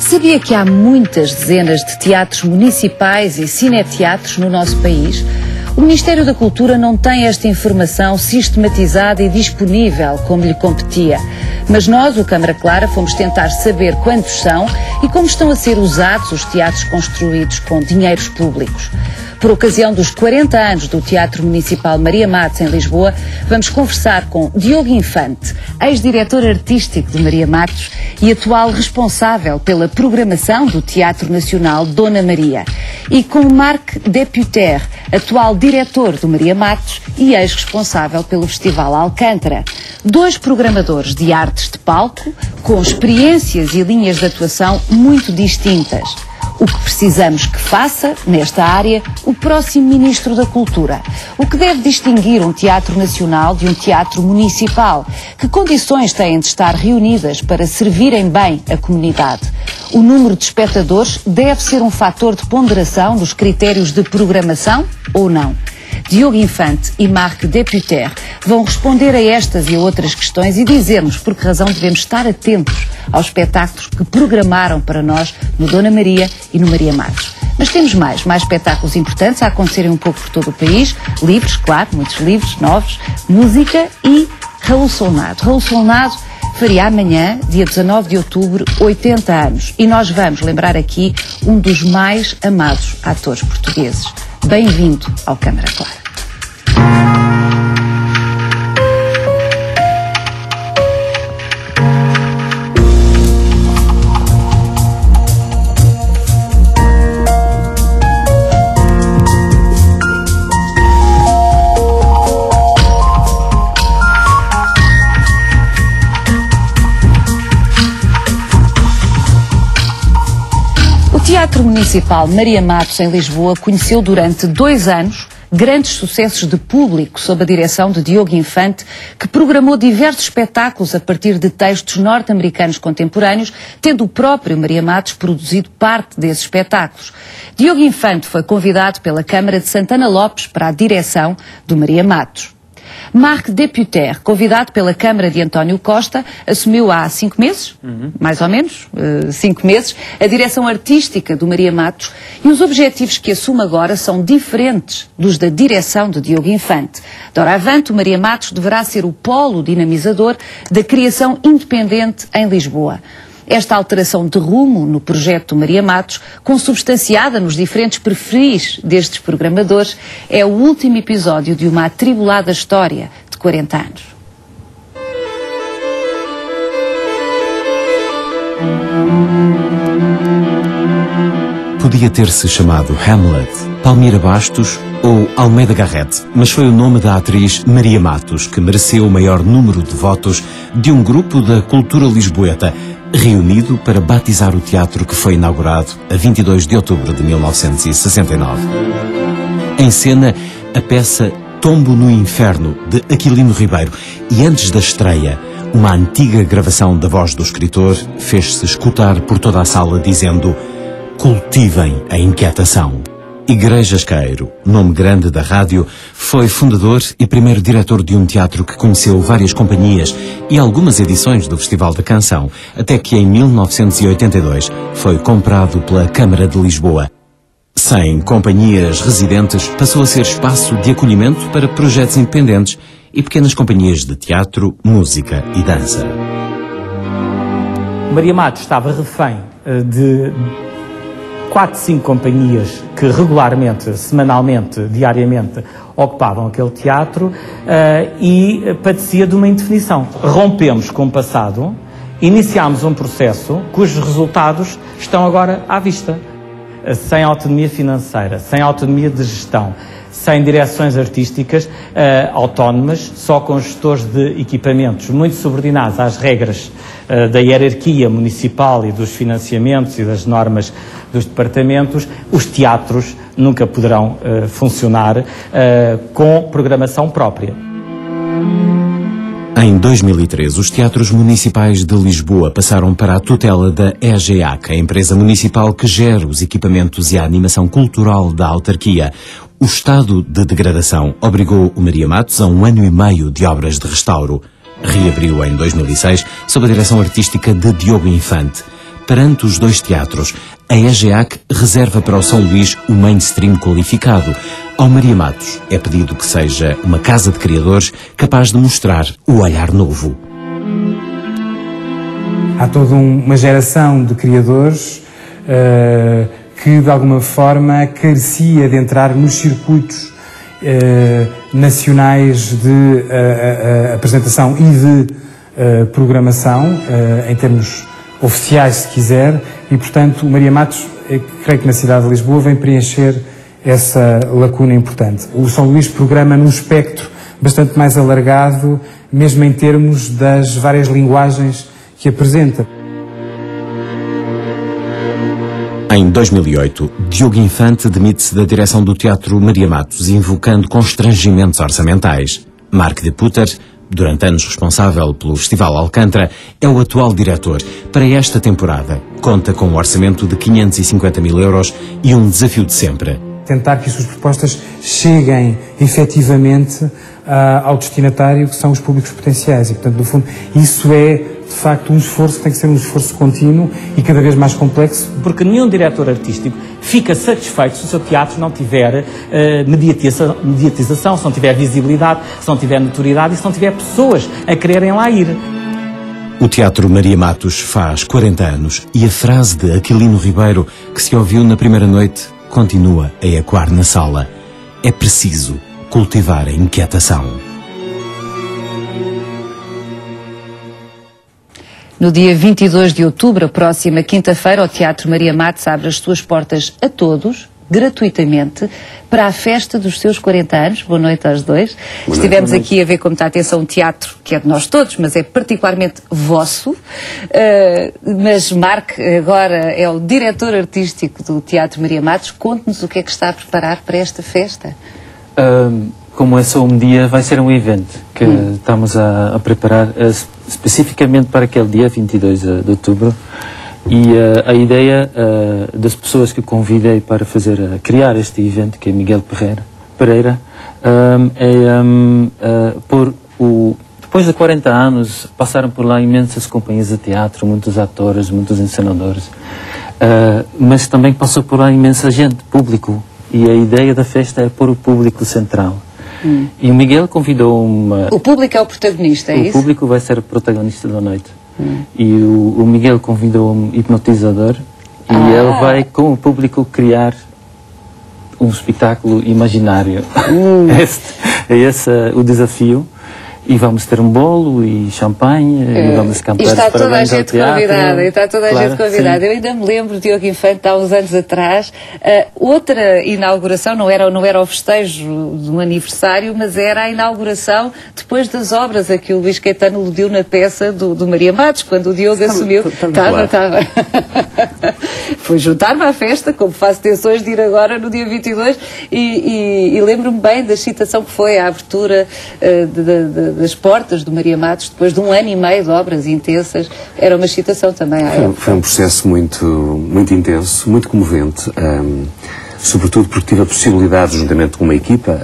Sabia que há muitas dezenas de teatros municipais e cineteatros no nosso país? O Ministério da Cultura não tem esta informação sistematizada e disponível como lhe competia. Mas nós, o Câmara Clara, fomos tentar saber quantos são e como estão a ser usados os teatros construídos com dinheiros públicos. Por ocasião dos 40 anos do Teatro Municipal Maria Matos, em Lisboa, vamos conversar com Diogo Infante, ex-diretor artístico de Maria Matos e atual responsável pela programação do Teatro Nacional Dona Maria, e com Marc Deputer, atual diretor do Maria Matos e ex-responsável pelo Festival Alcântara. Dois programadores de artes de palco com experiências e linhas de atuação muito distintas. O que precisamos que faça, nesta área, o próximo Ministro da Cultura. O que deve distinguir um teatro nacional de um teatro municipal? Que condições têm de estar reunidas para servirem bem a comunidade? O número de espectadores deve ser um fator de ponderação dos critérios de programação ou não? Diogo Infante e Marc Deputer vão responder a estas e a outras questões e dizer-nos por que razão devemos estar atentos aos espetáculos que programaram para nós no Dona Maria e no Maria Matos. Mas temos mais espetáculos importantes a acontecerem um pouco por todo o país, livros, claro, muitos livros novos, música e Raul Solnado. Raul Solnado faria amanhã, dia 19 de outubro, 80 anos. E nós vamos lembrar aqui um dos mais amados atores portugueses. Bem-vindo ao Câmara Clara. O Teatro Municipal Maria Matos, em Lisboa, conheceu durante 2 anos grandes sucessos de público sob a direção de Diogo Infante, que programou diversos espetáculos a partir de textos norte-americanos contemporâneos, tendo o próprio Maria Matos produzido parte desses espetáculos. Diogo Infante foi convidado pela Câmara de Santana Lopes para a direção do Maria Matos. Marc Deputer, convidado pela Câmara de António Costa, assumiu há 5 meses, mais ou menos, 5 meses, a direção artística do Maria Matos, e os objetivos que assume agora são diferentes dos da direção de Diogo Infante. Doravante, o Maria Matos deverá ser o polo dinamizador da criação independente em Lisboa. Esta alteração de rumo no projeto do Maria Matos, consubstanciada nos diferentes perfis destes programadores, é o último episódio de uma atribulada história de 40 anos. Podia ter-se chamado Hamlet, Palmira Bastos ou Almeida Garrett, mas foi o nome da atriz Maria Matos que mereceu o maior número de votos de um grupo da cultura lisboeta, reunido para batizar o teatro que foi inaugurado a 22 de outubro de 1969. Em cena, a peça Tombo no Inferno, de Aquilino Ribeiro, e antes da estreia, uma antiga gravação da voz do escritor fez-se escutar por toda a sala dizendo: cultivem a inquietação. Igrejas Queiro, nome grande da rádio, foi fundador e primeiro diretor de um teatro que conheceu várias companhias e algumas edições do Festival da Canção, até que em 1982 foi comprado pela Câmara de Lisboa. Sem companhias residentes, passou a ser espaço de acolhimento para projetos independentes e pequenas companhias de teatro, música e dança. Maria Matos estava refém de 4, 5 companhias que regularmente, semanalmente, diariamente, ocupavam aquele teatro e padecia de uma indefinição. Rompemos com o passado, iniciámos um processo cujos resultados estão agora à vista. Sem autonomia financeira, sem autonomia de gestão, sem direções artísticas autónomas, só com gestores de equipamentos muito subordinados às regras da hierarquia municipal e dos financiamentos e das normas dos departamentos, os teatros nunca poderão funcionar com programação própria. Em 2013, os teatros municipais de Lisboa passaram para a tutela da EGEAC, a empresa municipal que gera os equipamentos e a animação cultural da autarquia. O estado de degradação obrigou o Maria Matos a 1 ano e meio de obras de restauro. Reabriu em 2006, sob a direção artística de Diogo Infante. perante os dois teatros, a EGEAC reserva para o São Luís o mainstream qualificado. Ao Maria Matos é pedido que seja uma casa de criadores capaz de mostrar o olhar novo. Há toda uma geração de criadores que, de alguma forma, carecia de entrar nos circuitos nacionais de apresentação e de programação, em termos oficiais, se quiser, e, portanto, o Maria Matos, creio que na cidade de Lisboa, vem preencher essa lacuna importante. O São Luís programa num espectro bastante mais alargado, mesmo em termos das várias linguagens que apresenta. Em 2008, Diogo Infante demite-se da direção do Teatro Maria Matos, invocando constrangimentos orçamentais. Marc de Putter, durante anos responsável pelo Festival Alcântara, é o atual diretor. Para esta temporada, conta com um orçamento de 550 mil euros e um desafio de sempre: tentar que as suas propostas cheguem efetivamente ao destinatário, que são os públicos potenciais. E, portanto, no fundo, isso é, de facto, um esforço que tem que ser um esforço contínuo e cada vez mais complexo. Porque nenhum diretor artístico fica satisfeito se o seu teatro não tiver mediatização, se não tiver visibilidade, se não tiver notoriedade e se não tiver pessoas a quererem lá ir. O Teatro Maria Matos faz 40 anos e a frase de Aquilino Ribeiro, que se ouviu na primeira noite, continua a ecoar na sala: é preciso cultivar a inquietação. No dia 22 de outubro, a próxima quinta-feira, o Teatro Maria Matos abre as suas portas a todos, gratuitamente, para a festa dos seus 40 anos. Boa noite aos dois. Estivemos aqui a ver como está a atenção um teatro que é de nós todos, mas é particularmente vosso. Mas Marc agora é o diretor artístico do Teatro Maria Matos. Conte-nos o que é que está a preparar para esta festa. Como é só um dia, vai ser um evento que estamos a preparar especificamente para aquele dia, 22 de outubro. E a ideia das pessoas que convidei para criar este evento, que é Miguel Pereira, depois de 40 anos, passaram por lá imensas companhias de teatro, muitos atores, muitos encenadores, mas também passou por lá imensa gente, público, e a ideia da festa é pôr o público central. E o Miguel convidou uma... O público é o protagonista, é isso? O público vai ser o protagonista da noite. E o Miguel convidou um hipnotizador e ele vai, com o público, criar um espetáculo imaginário. Esse é o desafio. E vamos ter um bolo e champanhe e vamos cantar. E está toda a gente convidada, Eu ainda me lembro, Diogo Infante, há uns anos atrás, outra inauguração, não era o festejo de um aniversário, mas era a inauguração depois das obras a que o Luís Caetano aludiu na peça do Maria Matos, quando o Diogo assumiu. Estava. Foi juntar-me à festa, como faço tensões de ir agora no dia 22, e lembro-me bem da excitação que foi a abertura das portas do Maria Matos, depois de 1 ano e meio de obras intensas. Era uma excitação também à época. Foi um processo muito intenso, muito comovente, sobretudo porque tive a possibilidade, juntamente com uma equipa,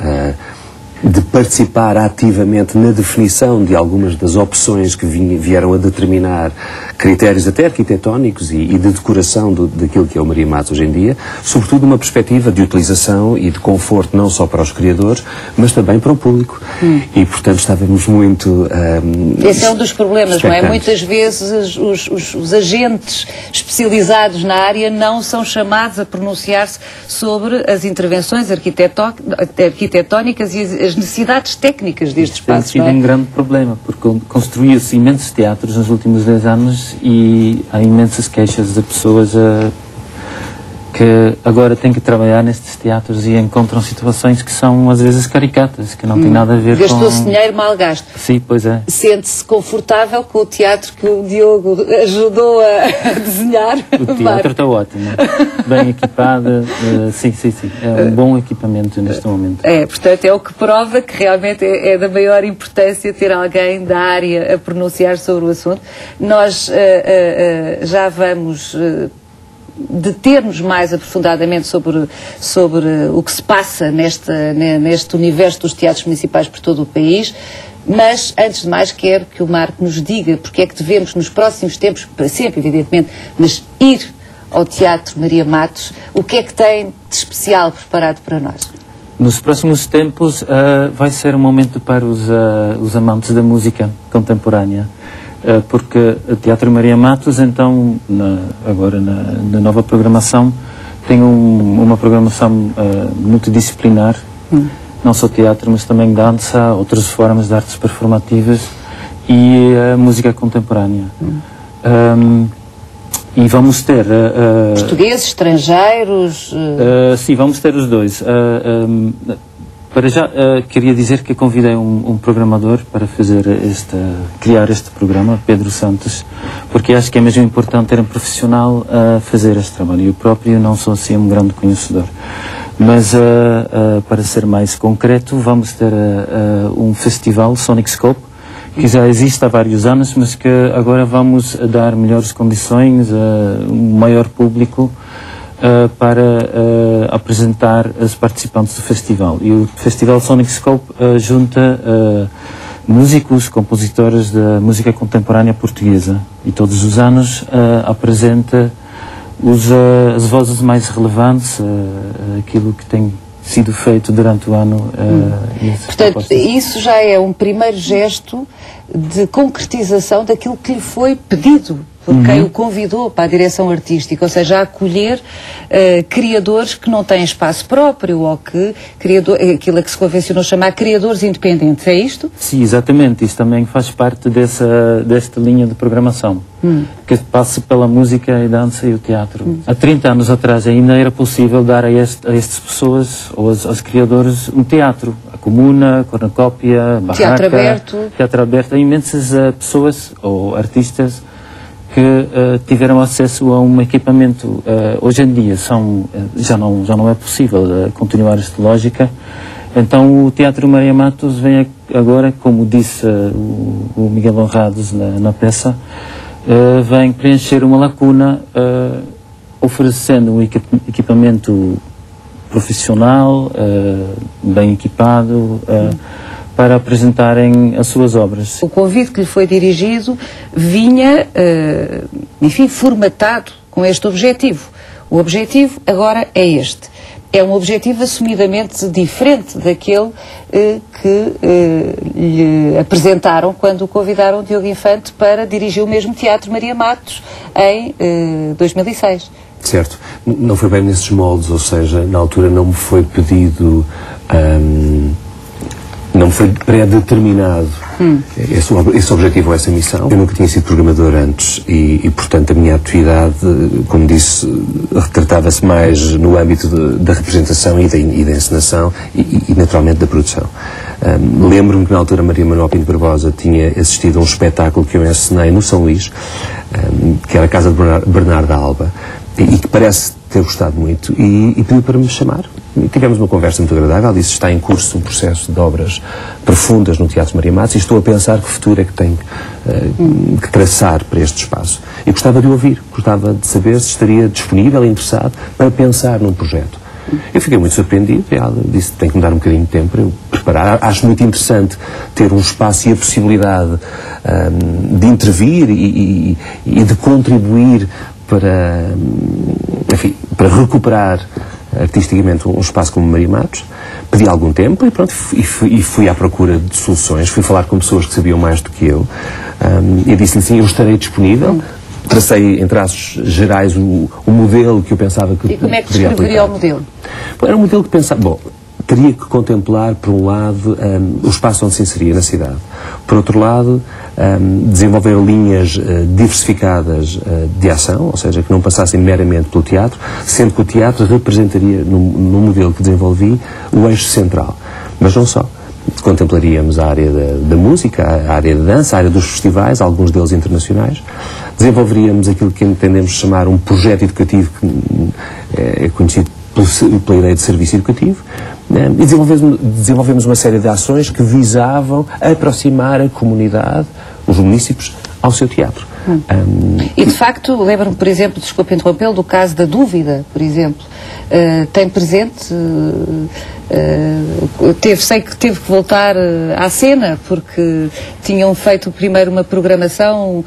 de participar ativamente na definição de algumas das opções que vieram a determinar critérios até arquitetónicos e de decoração daquilo que é o Maria Matos hoje em dia, sobretudo numa perspectiva de utilização e de conforto não só para os criadores, mas também para o público. E, portanto, estávamos muito esse é um dos problemas, não é? Muitas vezes os agentes especializados na área não são chamados a pronunciar-se sobre as intervenções arquitetónicas e as necessidades técnicas deste espaço. Tem sido um grande problema, porque construiu-se imensos teatros nos últimos 10 anos e há imensas queixas de pessoas que agora têm que trabalhar nestes teatros e encontram situações que são às vezes caricatas, que não têm nada a ver com... Gastou-se dinheiro mal gasto. Sim, pois é. Sente-se confortável com o teatro que o Diogo ajudou a desenhar? O teatro está ótimo, bem equipado, sim. É um bom equipamento neste momento. Portanto, é o que prova que realmente é da maior importância ter alguém da área a pronunciar sobre o assunto. Nós já vamos... deter-nos mais aprofundadamente sobre o que se passa neste universo dos teatros municipais por todo o país. Mas, antes de mais, quero que o Marco nos diga porque é que devemos, nos próximos tempos, para sempre, evidentemente, mas ir ao Teatro Maria Matos, o que é que tem de especial preparado para nós? Nos próximos tempos vai ser um momento para os amantes da música contemporânea, porque o Teatro Maria Matos, então, agora na nova programação, tem uma programação multidisciplinar, não só teatro, mas também dança, outras formas de artes performativas e música contemporânea. E vamos ter... portugueses, estrangeiros? Sim, vamos ter os dois. Para já, queria dizer que convidei um programador para criar este programa, Pedro Santos, porque acho que é mesmo importante ter um profissional a fazer este trabalho. Eu próprio não sou assim um grande conhecedor. Mas, para ser mais concreto, vamos ter um festival, Sonic Scope, que já existe há vários anos, mas que agora vamos dar melhores condições, um maior público, para apresentar os participantes do festival. E o Festival Sonic Scope junta músicos, compositores da música contemporânea portuguesa. E todos os anos apresenta as vozes mais relevantes, aquilo que tem sido feito durante o ano. Portanto, isso já é um primeiro gesto de concretização daquilo que lhe foi pedido por quem o convidou para a direção artística, ou seja, a acolher criadores que não têm espaço próprio ou que aquilo a que se convencionou chamar criadores independentes, é isto? Sim, exatamente. Isso também faz parte desta linha de programação, que passa pela música e dança e o teatro. Há 30 anos atrás ainda era possível dar a estas pessoas, ou aos criadores, um teatro. A Comuna, a Cornucópia, a Barraca... Teatro aberto. Teatro aberto. Há imensas pessoas ou artistas que tiveram acesso a um equipamento. Hoje em dia já não é possível continuar esta lógica. Então o Teatro Maria Matos vem agora, como disse o Miguel Honrados na peça, vem preencher uma lacuna, oferecendo um equipamento profissional, bem equipado, para apresentarem as suas obras. O convite que lhe foi dirigido vinha, enfim, formatado com este objetivo. O objetivo agora é este. É um objetivo assumidamente diferente daquele que lhe apresentaram quando o convidaram Diogo Infante para dirigir o mesmo Teatro Maria Matos em 2006. Certo. Não foi bem nesses moldes, ou seja, na altura não me foi pedido... não foi pré-determinado esse objetivo ou essa missão. Eu nunca tinha sido programador antes e portanto, a minha atividade, como disse, retratava-se mais no âmbito da representação e da encenação e naturalmente, da produção. Lembro-me que, na altura, Maria Manuel Pinto Barbosa tinha assistido a um espetáculo que eu encenei no São Luís, que era a Casa de Bernardo Alba, e que parece ter gostado muito, e pediu para me chamar. E tivemos uma conversa muito agradável. Disse: está em curso um processo de obras profundas no Teatro Maria Matos e estou a pensar que futuro é que tenho que traçar para este espaço. E gostava de ouvir, gostava de saber se estaria disponível e interessado para pensar num projeto. Eu fiquei muito surpreendido. Ela disse: tem que me dar um bocadinho de tempo para eu preparar. Acho muito interessante ter um espaço e a possibilidade de intervir e de contribuir para, enfim, para recuperar artisticamente um espaço como Maria Matos. Pedi algum tempo e pronto, e fui à procura de soluções, fui falar com pessoas que sabiam mais do que eu, e disse-lhe assim: eu estarei disponível. Tracei em traços gerais o modelo que eu pensava que poderia aplicar. E como é que descreveria o modelo? Era um modelo que pensava, bom, teria que contemplar, por um lado, o espaço onde se inseria na cidade. Por outro lado, desenvolver linhas diversificadas de ação, ou seja, que não passassem meramente pelo teatro, sendo que o teatro representaria, no modelo que desenvolvi, o eixo central. Mas não só. Contemplaríamos a área da música, a área da dança, a área dos festivais, alguns deles internacionais. Desenvolveríamos aquilo que entendemos chamar um projeto educativo, que é conhecido pela ideia de serviço educativo, e desenvolvemos uma série de ações que visavam aproximar a comunidade, os munícipes, ao seu teatro. E de facto, lembro-me, por exemplo, desculpe interrompê-lo, do caso da Dúvida, por exemplo, tem presente sei que teve que voltar à cena, porque tinham feito primeiro uma programação...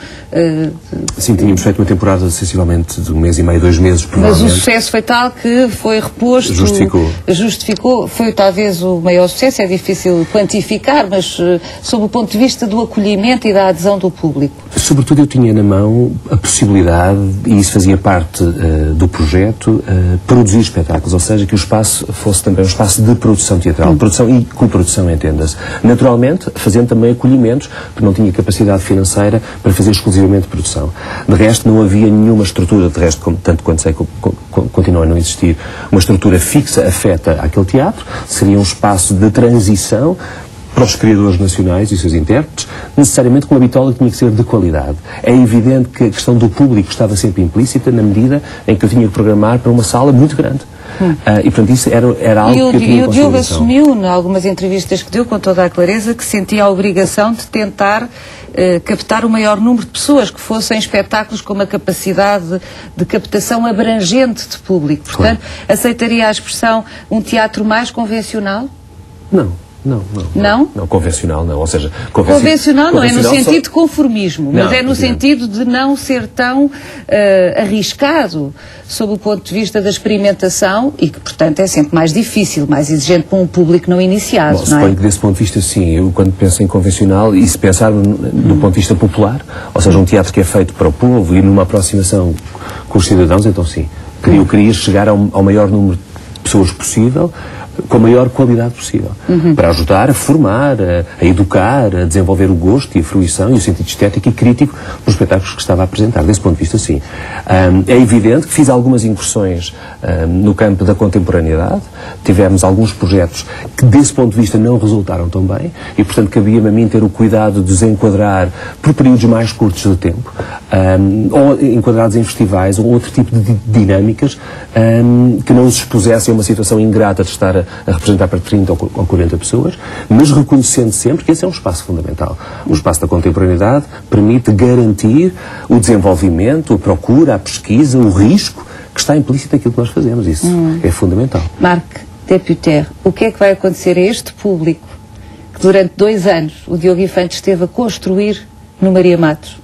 Sim, tínhamos feito uma temporada sensivelmente de 1 mês e meio, 2 meses, provavelmente. Mas o sucesso foi tal que foi reposto... Justificou. Foi talvez o maior sucesso, é difícil quantificar, mas sob o ponto de vista do acolhimento e da adesão do público. Sobretudo eu tinha na mão a possibilidade, e isso fazia parte do projeto, produzir espetáculos, ou seja, que o espaço fosse também um espaço de produção teatral, produção e coprodução, entenda-se. Naturalmente, fazendo também acolhimentos, porque não tinha capacidade financeira para fazer exclusivamente produção. De resto, não havia nenhuma estrutura, de resto, tanto quanto sei, continua a não existir, uma estrutura fixa afeta àquele teatro, seria um espaço de transição para os criadores nacionais e os seus intérpretes, necessariamente com uma bitola que tinha que ser de qualidade. É evidente que a questão do público estava sempre implícita na medida em que eu tinha que programar para uma sala muito grande. E portanto isso era algo que eu tinha em consideração. E o Diogo assumiu, em algumas entrevistas que deu com toda a clareza, que sentia a obrigação de tentar captar o maior número de pessoas, que fossem espetáculos com uma capacidade de captação abrangente de público. Portanto, aceitaria a expressão um teatro mais convencional? Não, convencional não, ou seja... Convencional não é no sentido de conformismo, mas é no sentido de não ser tão arriscado sob o ponto de vista da experimentação e que, portanto, é sempre mais difícil, mais exigente para um público não iniciado, não é? Suponho que desse ponto de vista, sim, eu quando penso em convencional, e se pensar do ponto de vista popular, ou seja, um teatro que é feito para o povo e numa aproximação com os cidadãos, então sim, eu queria chegar ao maior número de pessoas possível, com a maior qualidade possível, para ajudar a formar, a educar, a desenvolver o gosto e a fruição e o sentido estético e crítico dos espetáculos que estava a apresentar. Desse ponto de vista, sim. É evidente que fiz algumas incursões no campo da contemporaneidade, tivemos alguns projetos que desse ponto de vista não resultaram tão bem e, portanto, cabia-me a mim ter o cuidado de os enquadrar por períodos mais curtos de tempo, ou enquadrados em festivais ou outro tipo de dinâmicas que não os expusessem a uma situação ingrata de estar a representar para 30 ou 40 pessoas, mas reconhecendo sempre que esse é um espaço fundamental. O espaço da contemporaneidade permite garantir o desenvolvimento, a procura, a pesquisa, o risco que está implícito naquilo que nós fazemos. Isso é fundamental. Marc Deputer, o que é que vai acontecer a este público que durante 2 anos o Diogo Infante esteve a construir no Maria Matos?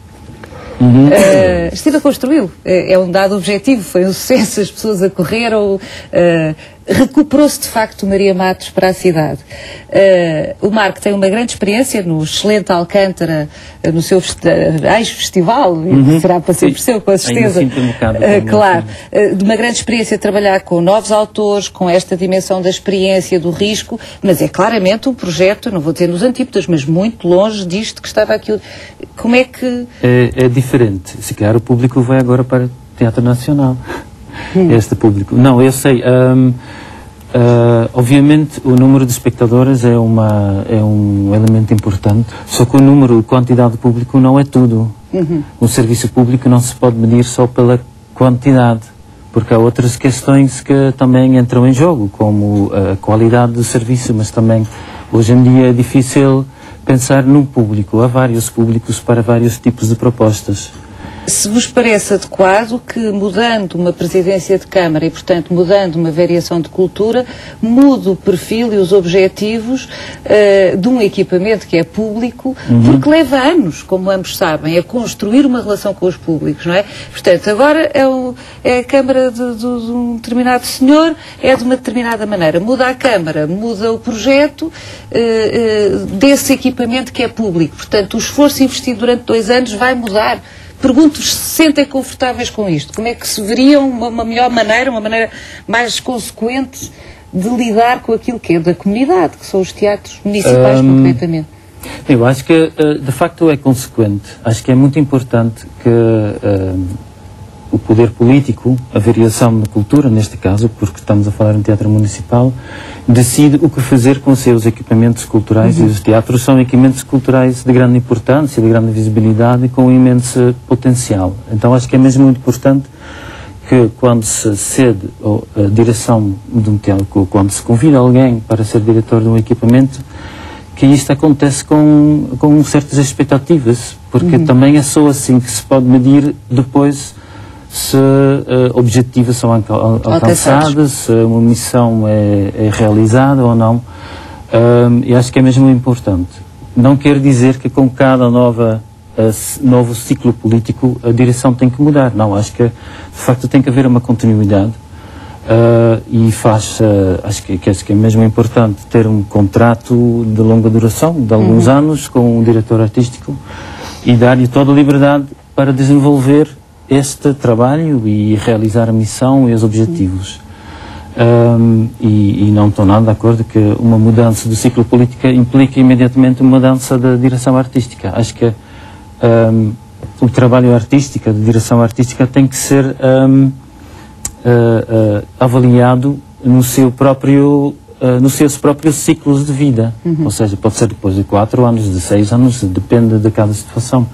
Esteve a construí-lo. É um dado objetivo, foi um sucesso, as pessoas acorreram, recuperou-se de facto Maria Matos para a cidade. O Marc tem uma grande experiência no excelente Alcântara, no seu ex-festival, será para sempre seu, com certeza. Claro, de uma grande experiência de trabalhar com novos autores, com esta dimensão da experiência, do risco, mas é claramente um projeto, não vou dizer nos antípodas, mas muito longe disto que estava aqui. Como é que... É diferente. Se calhar o público vai agora para o Teatro Nacional. Este público. Não, eu sei. Obviamente o número de espectadores é um elemento importante, só que a quantidade de público não é tudo. O serviço público não se pode medir só pela quantidade, porque há outras questões que também entram em jogo, como a qualidade do serviço, mas também hoje em dia é difícil pensar num público. Há vários públicos para vários tipos de propostas. Se vos parece adequado que, mudando uma presidência de Câmara e, portanto, mudando uma variação de cultura, mude o perfil e os objetivos de um equipamento que é público, porque leva anos, como ambos sabem, a construir uma relação com os públicos, não é? Portanto, agora é a Câmara de um determinado senhor, é de uma determinada maneira. Muda a Câmara, muda o projeto desse equipamento que é público. Portanto, o esforço investido durante 2 anos vai mudar. Pergunto-vos se se sentem confortáveis com isto. Como é que se veriam uma melhor maneira, uma maneira mais consequente de lidar com aquilo que é da comunidade, que são os teatros municipais, concretamente? Eu acho que, de facto, é consequente. Acho que é muito importante que o poder político, a variação da cultura, neste caso, porque estamos a falar em teatro municipal, decide o que fazer com os seus equipamentos culturais e os teatros são equipamentos culturais de grande importância, de grande visibilidade e com um imenso potencial. Então acho que é mesmo muito importante que quando se cede a direção de um teatro, quando se convida alguém para ser diretor de um equipamento, que isto acontece com certas expectativas, porque também é só assim que se pode medir depois se objetivos são alcançados, se uma missão é realizada ou não. E acho que é mesmo importante. Não quer dizer que com cada novo ciclo político a direção tem que mudar. Não, acho que de facto tem que haver uma continuidade. E acho que é mesmo importante ter um contrato de longa duração, de alguns anos, com um diretor artístico e dar-lhe toda a liberdade para desenvolver este trabalho e realizar a missão e os objetivos. E não estou nada de acordo que uma mudança do ciclo político implique imediatamente uma mudança da direção artística. Acho que o trabalho artístico, a direção artística tem que ser avaliado nos seus próprios ciclos de vida. Ou seja, pode ser depois de 4 anos, de 6 anos, depende de cada situação.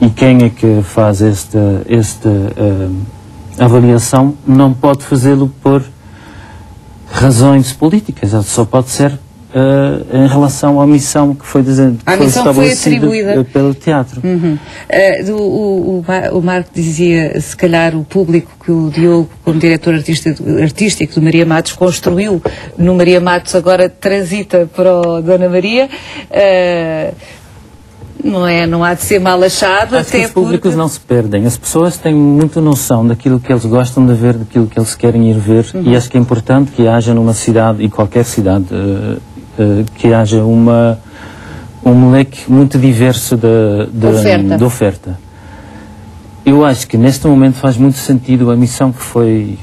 E quem é que faz esta avaliação não pode fazê-lo por razões políticas, só pode ser em relação à missão que foi estabelecida pelo teatro. O Marco dizia, se calhar o público que o Diogo, como diretor artístico do Maria Matos, construiu no Maria Matos, agora transita para o Dona Maria. Não há de ser mal achado. Acho que os públicos não se perdem. As pessoas têm muita noção daquilo que eles gostam de ver, daquilo que eles querem ir ver, e acho que é importante que haja numa cidade, e qualquer cidade, que haja um leque muito diverso de oferta. Eu acho que neste momento faz muito sentido a missão que foi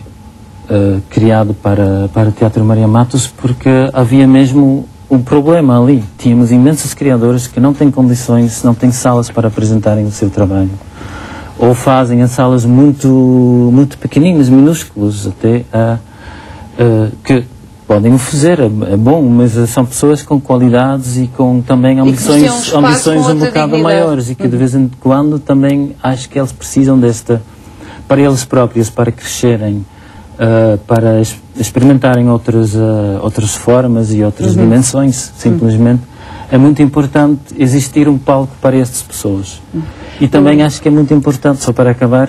criada para o Teatro Maria Matos, porque havia mesmo um problema ali. Tínhamos imensos criadores que não têm condições, não têm salas para apresentarem o seu trabalho. Ou fazem em salas muito pequeninas, minúsculas até, que podem o fazer, é bom, mas são pessoas com qualidades e com também ambições um bocado maiores, e que de vez em quando também acho que eles precisam para eles próprios, para crescerem, para experimentarem outras formas e outras dimensões, simplesmente. É muito importante existir um palco para estas pessoas. E também acho que é muito importante, só para acabar,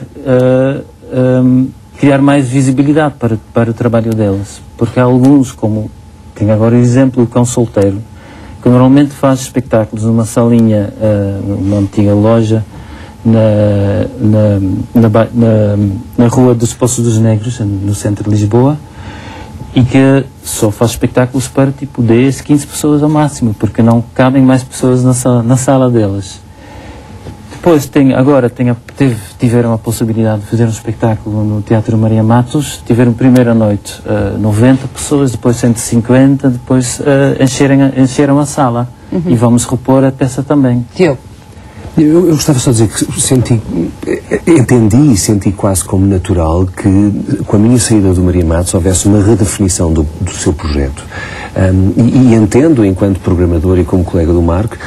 criar mais visibilidade para o trabalho delas. Porque há alguns, como tem agora o exemplo, o Cão Solteiro, que normalmente faz espetáculos numa salinha, numa antiga loja, na Rua dos Poços dos Negros, no centro de Lisboa, e que só faz espetáculos para tipo 10, 15 pessoas ao máximo, porque não cabem mais pessoas na sala delas. Depois tiveram a possibilidade de fazer um espetáculo no Teatro Maria Matos, tiveram primeira noite 90 pessoas, depois 150, depois encheram a sala, e vamos repor a peça também. Eu gostava só de dizer que entendi e senti quase como natural que, com a minha saída do Maria Matos, houvesse uma redefinição do seu projeto. E entendo, enquanto programador e como colega do Marco,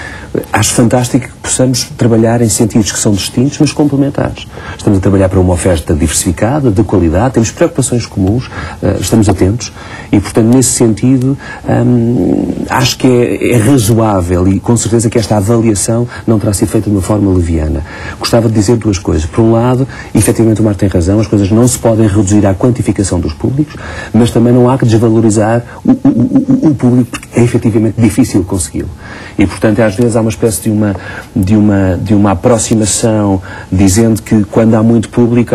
acho fantástico que possamos trabalhar em sentidos que são distintos, mas complementares. Estamos a trabalhar para uma oferta diversificada, de qualidade, temos preocupações comuns, estamos atentos, e, portanto, nesse sentido, acho que é razoável, e com certeza que esta avaliação não terá sido feita de uma forma leviana. Gostava de dizer duas coisas. Por um lado, efetivamente o Marco tem razão, as coisas não se podem reduzir à quantificação dos públicos, mas também não há que desvalorizar o público, porque é efetivamente difícil consegui-lo. E, portanto, às vezes há uma espécie de uma aproximação, dizendo que quando há muito público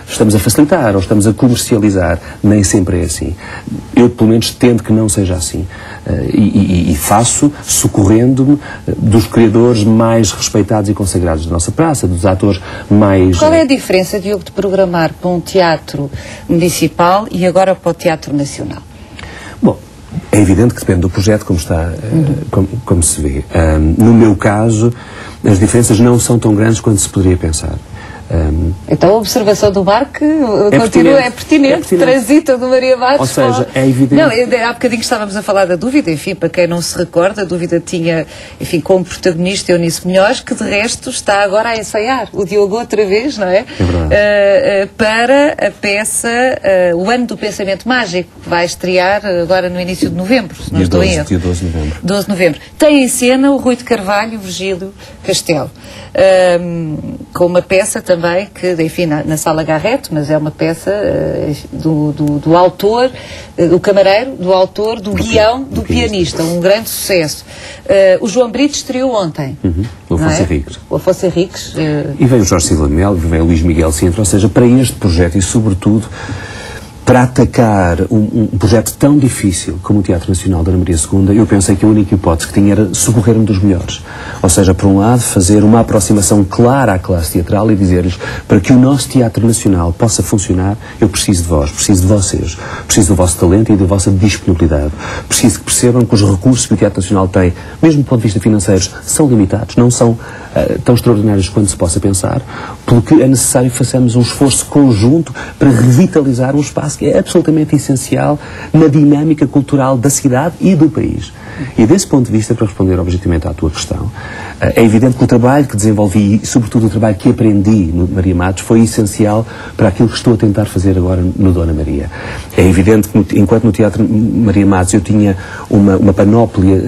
estamos a facilitar ou estamos a comercializar. Nem sempre é assim. Eu, pelo menos, tento que não seja assim. E faço socorrendo-me dos criadores mais respeitados e consagrados da nossa praça, dos atores mais... Qual é a diferença, Diogo, de programar para um teatro municipal e agora para o Teatro Nacional? Bom, é evidente que depende do projeto, como está, como se vê. No meu caso, as diferenças não são tão grandes quanto se poderia pensar. Então a observação do mar que é pertinente, transita do Maria Matos. Ou seja, é evidente... Não, há bocadinho estávamos a falar da dúvida, enfim, para quem não se recorda, a dúvida tinha, enfim, como protagonista Eunice Munhoz, que de resto está agora a ensaiar o Diogo outra vez, não é? É verdade. Para a peça O Ano do Pensamento Mágico, que vai estrear agora no início de novembro, se não estou em erro. Dia 12 de novembro. 12 de novembro. Tem em cena o Rui de Carvalho e o Virgílio Castelo. Com uma peça também que, enfim, na Sala Garrett, mas é uma peça do autor, do camareiro, do autor, do guião, do pianista, um grande sucesso. O João Brito estreou ontem. O Afonso Henriques. O Afonso Henriques. E veio o Jorge Silva de Mel, veio o Luís Miguel Sintra, ou seja, para este projeto e, sobretudo, para atacar um projeto tão difícil como o Teatro Nacional da Ana Maria II, eu pensei que a única hipótese que tinha era socorrer-me dos melhores. Ou seja, por um lado, fazer uma aproximação clara à classe teatral e dizer-lhes, para que o nosso Teatro Nacional possa funcionar, eu preciso de vós, preciso de vocês, preciso do vosso talento e da vossa disponibilidade. Preciso que percebam que os recursos que o Teatro Nacional tem, mesmo do ponto de vista financeiro, são limitados, não são tão extraordinários quanto se possa pensar, pelo que é necessário que façamos um esforço conjunto para revitalizar um espaço que é absolutamente essencial na dinâmica cultural da cidade e do país. E desse ponto de vista, para responder objetivamente à tua questão, é evidente que o trabalho que desenvolvi e, sobretudo, o trabalho que aprendi no Maria Matos foi essencial para aquilo que estou a tentar fazer agora no Dona Maria. É evidente que, enquanto no Teatro Maria Matos eu tinha uma panóplia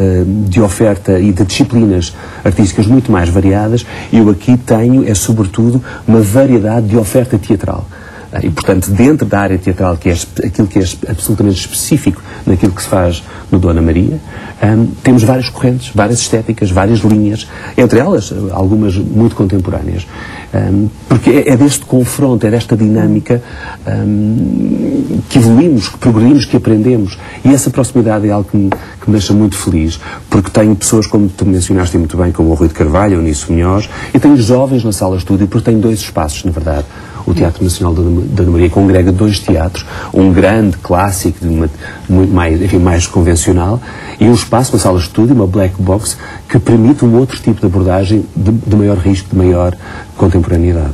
de oferta e de disciplinas artísticas muito mais variadas, eu aqui tenho, sobretudo, uma variedade de oferta teatral. E, portanto, dentro da área teatral, que é aquilo que é absolutamente específico naquilo que se faz no Dona Maria, temos várias correntes, várias estéticas, várias linhas, entre elas algumas muito contemporâneas. Porque é deste confronto, é desta dinâmica que evoluímos, que progredimos, que aprendemos. E essa proximidade é algo que me deixa muito feliz, porque tenho pessoas, como tu mencionaste muito bem, como o Rui de Carvalho, a Eunice Munhoz, e tenho jovens na sala de estúdio, porque tenho dois espaços, na verdade. O Teatro Nacional da Ana Maria congrega dois teatros, um grande clássico, muito mais convencional, e um espaço, uma sala de estúdio, uma black box, que permite um outro tipo de abordagem de maior risco, de maior contemporaneidade.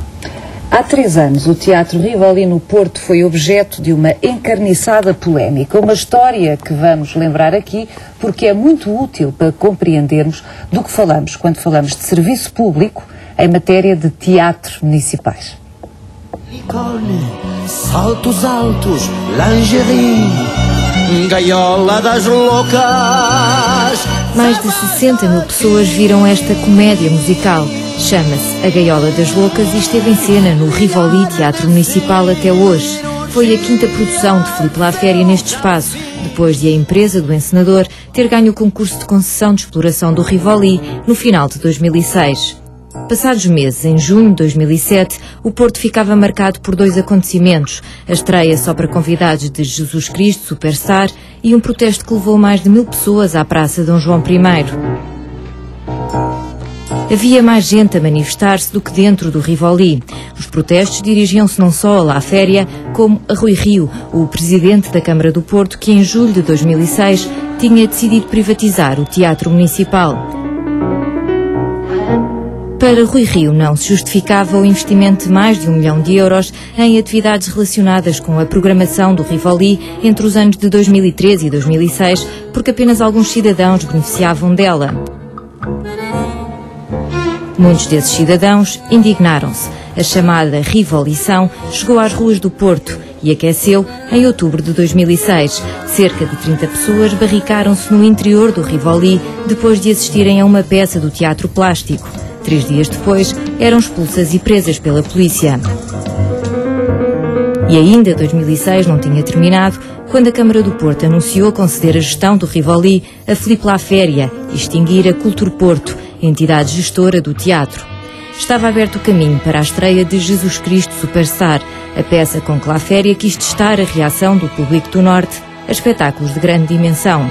Há 3 anos, o Teatro Rivoli no Porto foi objeto de uma encarniçada polémica, uma história que vamos lembrar aqui porque é muito útil para compreendermos do que falamos quando falamos de serviço público em matéria de teatros municipais. Saltos altos, lingerie, gaiola das loucas. Mais de 60 mil pessoas viram esta comédia musical. Chama-se A Gaiola das Loucas e esteve em cena no Rivoli Teatro Municipal até hoje. Foi a 5ª produção de Filipe Laféria neste espaço, depois de a empresa do encenador ter ganho o concurso de concessão de exploração do Rivoli no final de 2006. Passados meses, em junho de 2007, o Porto ficava marcado por 2 acontecimentos: a estreia só para convidados de Jesus Cristo Superstar e um protesto que levou mais de 1000 pessoas à Praça Dom João I. Havia mais gente a manifestar-se do que dentro do Rivoli. Os protestos dirigiam-se não só a Laféria, como a Rui Rio, o presidente da Câmara do Porto, que em julho de 2006 tinha decidido privatizar o Teatro Municipal. Para Rui Rio não se justificava o investimento de mais de 1 milhão de euros em atividades relacionadas com a programação do Rivoli entre os anos de 2013 e 2006, porque apenas alguns cidadãos beneficiavam dela. Muitos desses cidadãos indignaram-se. A chamada Rivolição chegou às ruas do Porto e aqueceu em outubro de 2006. Cerca de 30 pessoas barricaram-se no interior do Rivoli depois de assistirem a uma peça do Teatro Plástico. 3 dias depois, eram expulsas e presas pela polícia. E ainda 2006 não tinha terminado quando a Câmara do Porto anunciou conceder a gestão do Rivoli a Filipe Laféria e extinguir a Cultur Porto, entidade gestora do teatro. Estava aberto o caminho para a estreia de Jesus Cristo Superstar, a peça com que Laféria quis testar a reação do público do Norte a espetáculos de grande dimensão.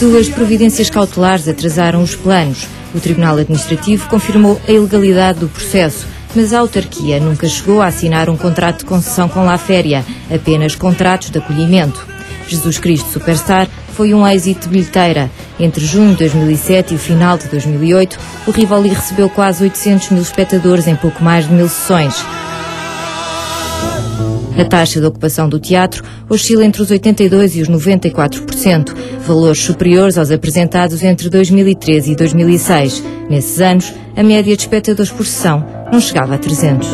2 providências cautelares atrasaram os planos. O Tribunal Administrativo confirmou a ilegalidade do processo, mas a autarquia nunca chegou a assinar um contrato de concessão com Laféria, apenas contratos de acolhimento. Jesus Cristo Superstar foi foi um êxito de bilheteira. Entre junho de 2007 e o final de 2008, o Rivoli recebeu quase 800 mil espectadores em pouco mais de 1000 sessões. A taxa de ocupação do teatro oscila entre os 82% e os 94%, valores superiores aos apresentados entre 2013 e 2006. Nesses anos, a média de espectadores por sessão não chegava a 300.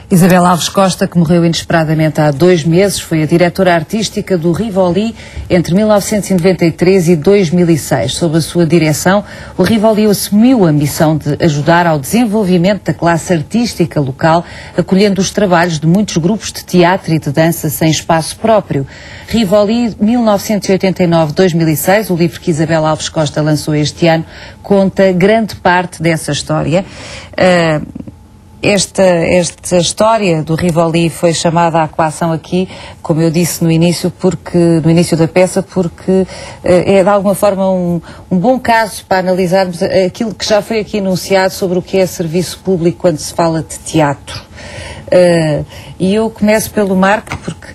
Isabel Alves Costa, que morreu inesperadamente há 2 meses, foi a diretora artística do Rivoli entre 1993 e 2006. Sob a sua direção, o Rivoli assumiu a missão de ajudar ao desenvolvimento da classe artística local, acolhendo os trabalhos de muitos grupos de teatro e de dança sem espaço próprio. Rivoli 1989-2006, o livro que Isabel Alves Costa lançou este ano, conta grande parte dessa história. Esta história do Rivoli foi chamada à coação aqui, como eu disse no início da peça, porque é de alguma forma um bom caso para analisarmos aquilo que já foi aqui enunciado sobre o que é serviço público quando se fala de teatro. E eu começo pelo Marco, porque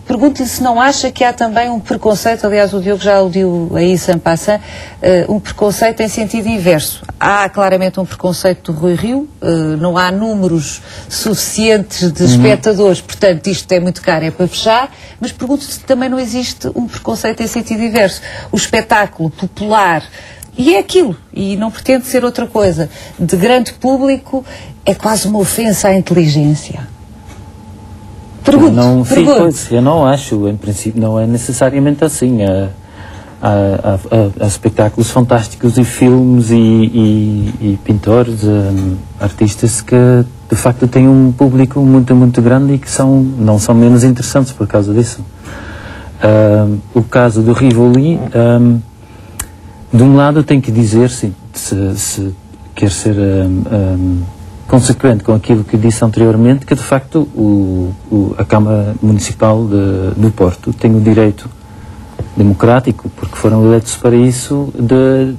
pergunto-lhe se não acha que há também um preconceito, aliás o Diogo já aludiu a isso en passant, um preconceito em sentido inverso. Há claramente um preconceito do Rui Rio, não há números suficientes de espectadores, portanto isto é muito caro, é para fechar, mas pergunto-lhe se também não existe um preconceito em sentido inverso. O espetáculo popular, e é aquilo, e não pretende ser outra coisa, de grande público, é quase uma ofensa à inteligência. Pergunto. Eu não acho, em princípio, não é necessariamente assim. Há espetáculos fantásticos e filmes e pintores, artistas que de facto têm um público muito grande e que não são menos interessantes por causa disso. O caso do Rivoli, de um lado tem que dizer, sim, se quer ser consequente com aquilo que disse anteriormente, que de facto a Câmara Municipal do Porto tem o direito democrático, porque foram eleitos para isso, de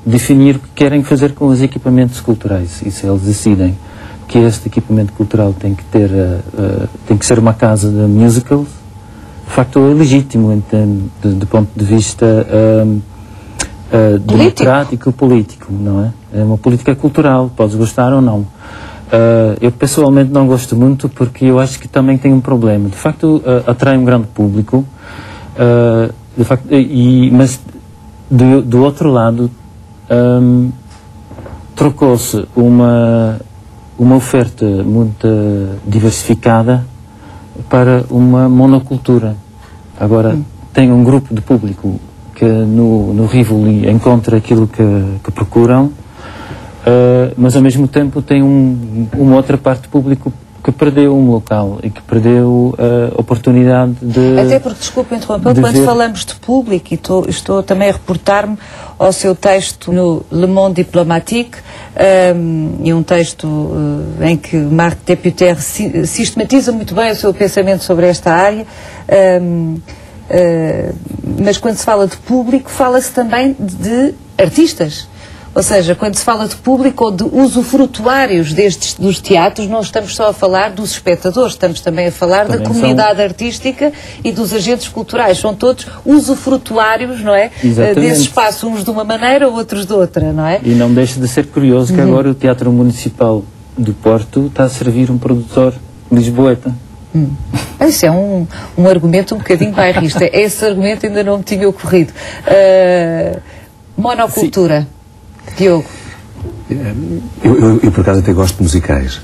definir o que querem fazer com os equipamentos culturais. E se eles decidem que este equipamento cultural tem que ser uma casa de musicals, de facto é legítimo do ponto de vista democrático, político, não é? É uma política cultural, podes gostar ou não. Eu pessoalmente não gosto muito porque eu acho que também tem um problema. De facto, atrai um grande público, de facto, mas do outro lado, trocou-se uma oferta muito diversificada para uma monocultura. Agora, tem um grupo de público que no Rivoli encontra aquilo que procuram, mas ao mesmo tempo tem uma outra parte do público que perdeu um local e que perdeu a oportunidade de... Até porque, desculpe interromper, quando falamos de público, e estou também a reportar-me ao seu texto no Le Monde Diplomatique, e um texto em que Marc Deputer sistematiza muito bem o seu pensamento sobre esta área, mas quando se fala de público, fala-se também de artistas. Ou seja, quando se fala de público ou de usufrutuários dos teatros, não estamos só a falar dos espectadores, estamos também a falar da comunidade artística e dos agentes culturais. São todos usufrutuários, não é? Desse espaço, uns de uma maneira, outros de outra, não é? E não deixa de ser curioso que agora o Teatro Municipal do Porto está a servir um produtor lisboeta. Isso é um argumento um bocadinho bairrista. Esse argumento ainda não me tinha ocorrido. Monocultura. Sim. Diogo. Eu por acaso até gosto de musicais.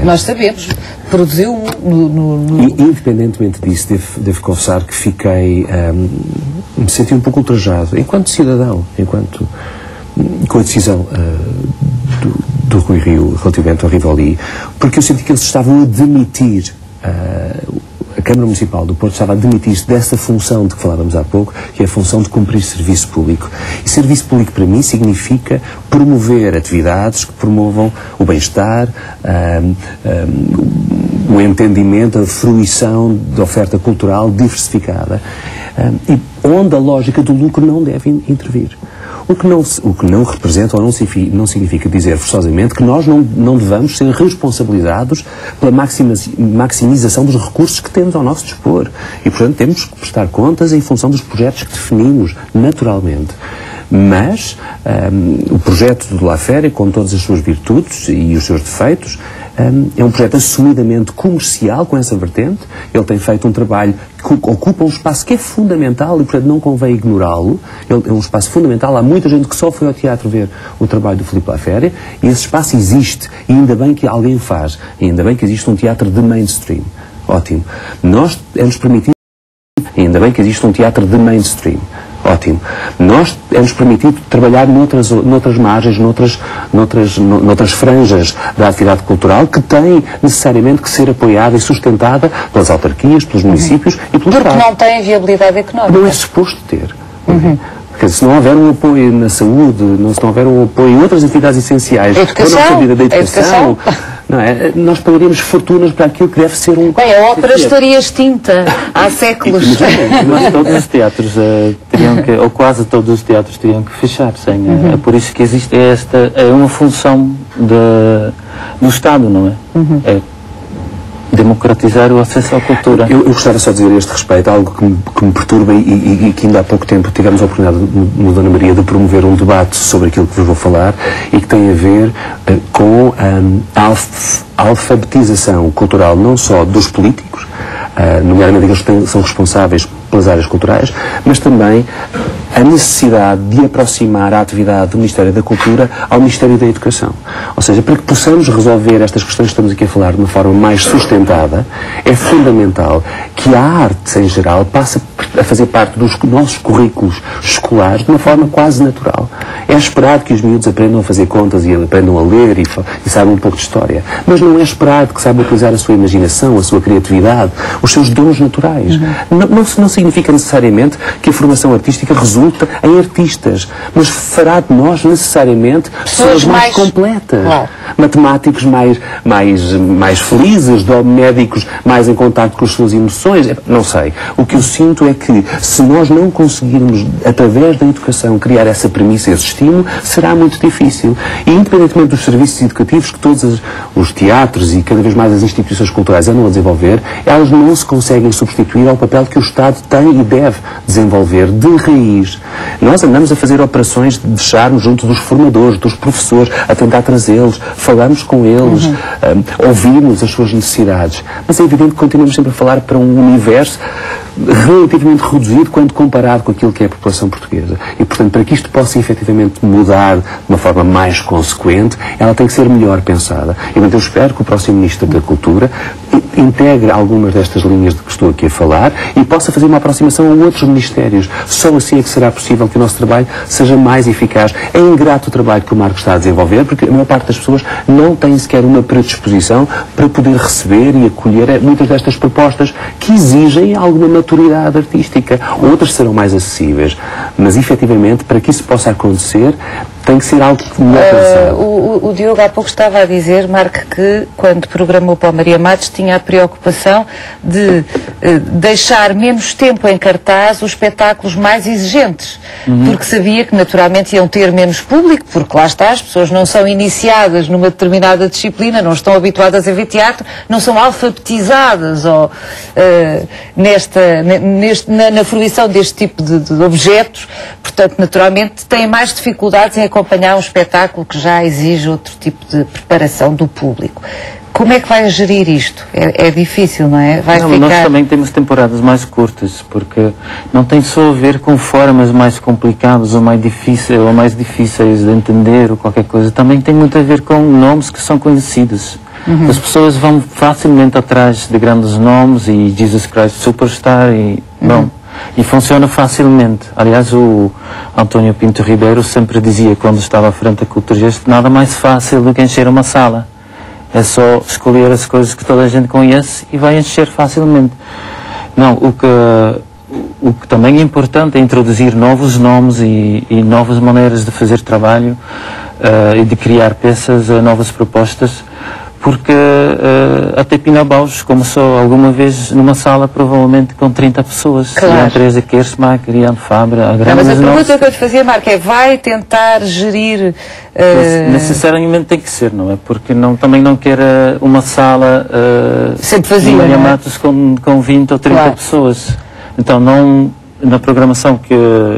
Nós sabemos. Produziu Independentemente disso, devo confessar que me senti um pouco ultrajado, enquanto cidadão, com a decisão do Rui Rio relativamente ao Rivoli, porque eu senti que eles estavam a demitir, a Câmara Municipal do Porto estava a demitir-se dessa função de que falávamos há pouco, que é a função de cumprir serviço público. E serviço público para mim significa promover atividades que promovam o bem-estar, o entendimento, a fruição de oferta cultural diversificada, e onde a lógica do lucro não deve intervir. O que não representa ou não significa dizer forçosamente que nós não devamos ser responsabilizados pela maximização dos recursos que temos ao nosso dispor. E, portanto, temos que prestar contas em função dos projetos que definimos naturalmente. Mas o projeto do La Féria, com todas as suas virtudes e os seus defeitos, é um projeto assumidamente comercial com essa vertente. Ele tem feito um trabalho que ocupa um espaço que é fundamental e, portanto, não convém ignorá-lo. Ele é um espaço fundamental. Há muita gente que só foi ao teatro ver o trabalho do Filipe La Féria, e esse espaço existe, e ainda bem que alguém faz, e ainda bem que existe um teatro de mainstream. Ótimo. Nós é-nos permitido, e ainda bem que existe um teatro de mainstream. Ótimo. Nós é-nos permitido trabalhar noutras margens, noutras franjas da atividade cultural que tem necessariamente que ser apoiada e sustentada pelas autarquias, pelos municípios e pelos Estados. Porque não tem viabilidade económica. Não é suposto ter. Porque se não houver um apoio na saúde, se não houver um apoio em outras atividades essenciais, para a nossa vida da educação, não é? Nós pagaríamos fortunas para aquilo que deve ser um... Bem, a ópera estaria extinta há séculos. Mas todos os teatros teriam que, ou quase todos os teatros teriam que fechar. É por isso que existe é uma função do Estado, não é? É democratizar o acesso à cultura. Eu gostava só de dizer a este respeito algo que me perturba e que ainda há pouco tempo tivemos a oportunidade no Dona Maria de promover um debate sobre aquilo que vos vou falar e que tem a ver com a alfabetização cultural não só dos políticos, nomeadamente aqueles que são responsáveis pelas áreas culturais, mas também a necessidade de aproximar a atividade do Ministério da Cultura ao Ministério da Educação. Ou seja, para que possamos resolver estas questões que estamos aqui a falar de uma forma mais sustentada, é fundamental que a arte, em geral, passe a fazer parte dos nossos currículos escolares de uma forma quase natural. É esperado que os miúdos aprendam a fazer contas e aprendam a ler e saibam um pouco de história. Mas não é esperado que saibam utilizar a sua imaginação, a sua criatividade, os seus dons naturais. Não significa necessariamente que a formação artística resulta em artistas, mas fará de nós necessariamente pessoas mais completas. Claro. Matemáticos mais felizes, médicos mais em contacto com as suas emoções. Não sei. O que eu sinto é que se nós não conseguirmos, através da educação, criar essa premissa, esse estímulo, será muito difícil. E independentemente dos serviços educativos que todos os teatros e cada vez mais as instituições culturais andam a desenvolver, elas não se conseguem substituir ao papel que o Estado tem e deve desenvolver de raiz. Nós andamos a fazer operações de charme junto dos formadores, dos professores, a tentar trazê-los, falamos com eles, ouvimos as suas necessidades. Mas é evidente que continuamos sempre a falar para um universo relativamente reduzido quando comparado com aquilo que é a população portuguesa. E, portanto, para que isto possa efetivamente mudar de uma forma mais consequente, ela tem que ser melhor pensada. E, portanto, eu espero que o próximo Ministro da Cultura integre algumas destas linhas de que estou aqui a falar e possa fazer uma aproximação a outros ministérios. Só assim é que será possível que o nosso trabalho seja mais eficaz. É ingrato o trabalho que o Marco está a desenvolver, porque a maior parte das pessoas não tem sequer uma predisposição para poder receber e acolher muitas destas propostas que exigem alguma maturidade artística. Outras serão mais acessíveis. Mas, efetivamente, para que isso possa acontecer, tem que ser algo melhor pensado. O Diogo há pouco estava a dizer, Marco, que quando programou para o Maria Matos tinha a preocupação de deixar menos tempo em cartaz os espetáculos mais exigentes, porque sabia que naturalmente iam ter menos público, porque lá está, as pessoas não são iniciadas numa determinada disciplina, não estão habituadas a ver teatro, não são alfabetizadas ou, na fruição deste tipo de objetos, portanto, naturalmente, têm mais dificuldades em acompanhar um espetáculo que já exige outro tipo de preparação do público. Como é que vai gerir isto? É difícil, não é? Nós também temos temporadas mais curtas, porque não tem só a ver com formas mais complicadas ou mais difíceis de entender ou qualquer coisa. Também tem muito a ver com nomes que são conhecidos. As pessoas vão facilmente atrás de grandes nomes e Jesus Christ Superstar e... Bom, e funciona facilmente. Aliás, o António Pinto Ribeiro sempre dizia, quando estava à frente da Culturgest, nada mais fácil do que encher uma sala. É só escolher as coisas que toda a gente conhece e vai encher facilmente. Não, o que também é importante é introduzir novos nomes e novas maneiras de fazer trabalho e de criar peças, novas propostas, porque até Pina Bausch começou alguma vez numa sala provavelmente com 30 pessoas. Claro. Ian Teresa Kirchmacher, Ian Fabre, a grande. Mas a pergunta que eu te fazia, Marco, é: vai tentar gerir... Necessariamente tem que ser, não é? Porque também não quer uma sala sempre vazia, Maria não é? Matos com 20 ou 30 Claro. pessoas. Então na programação que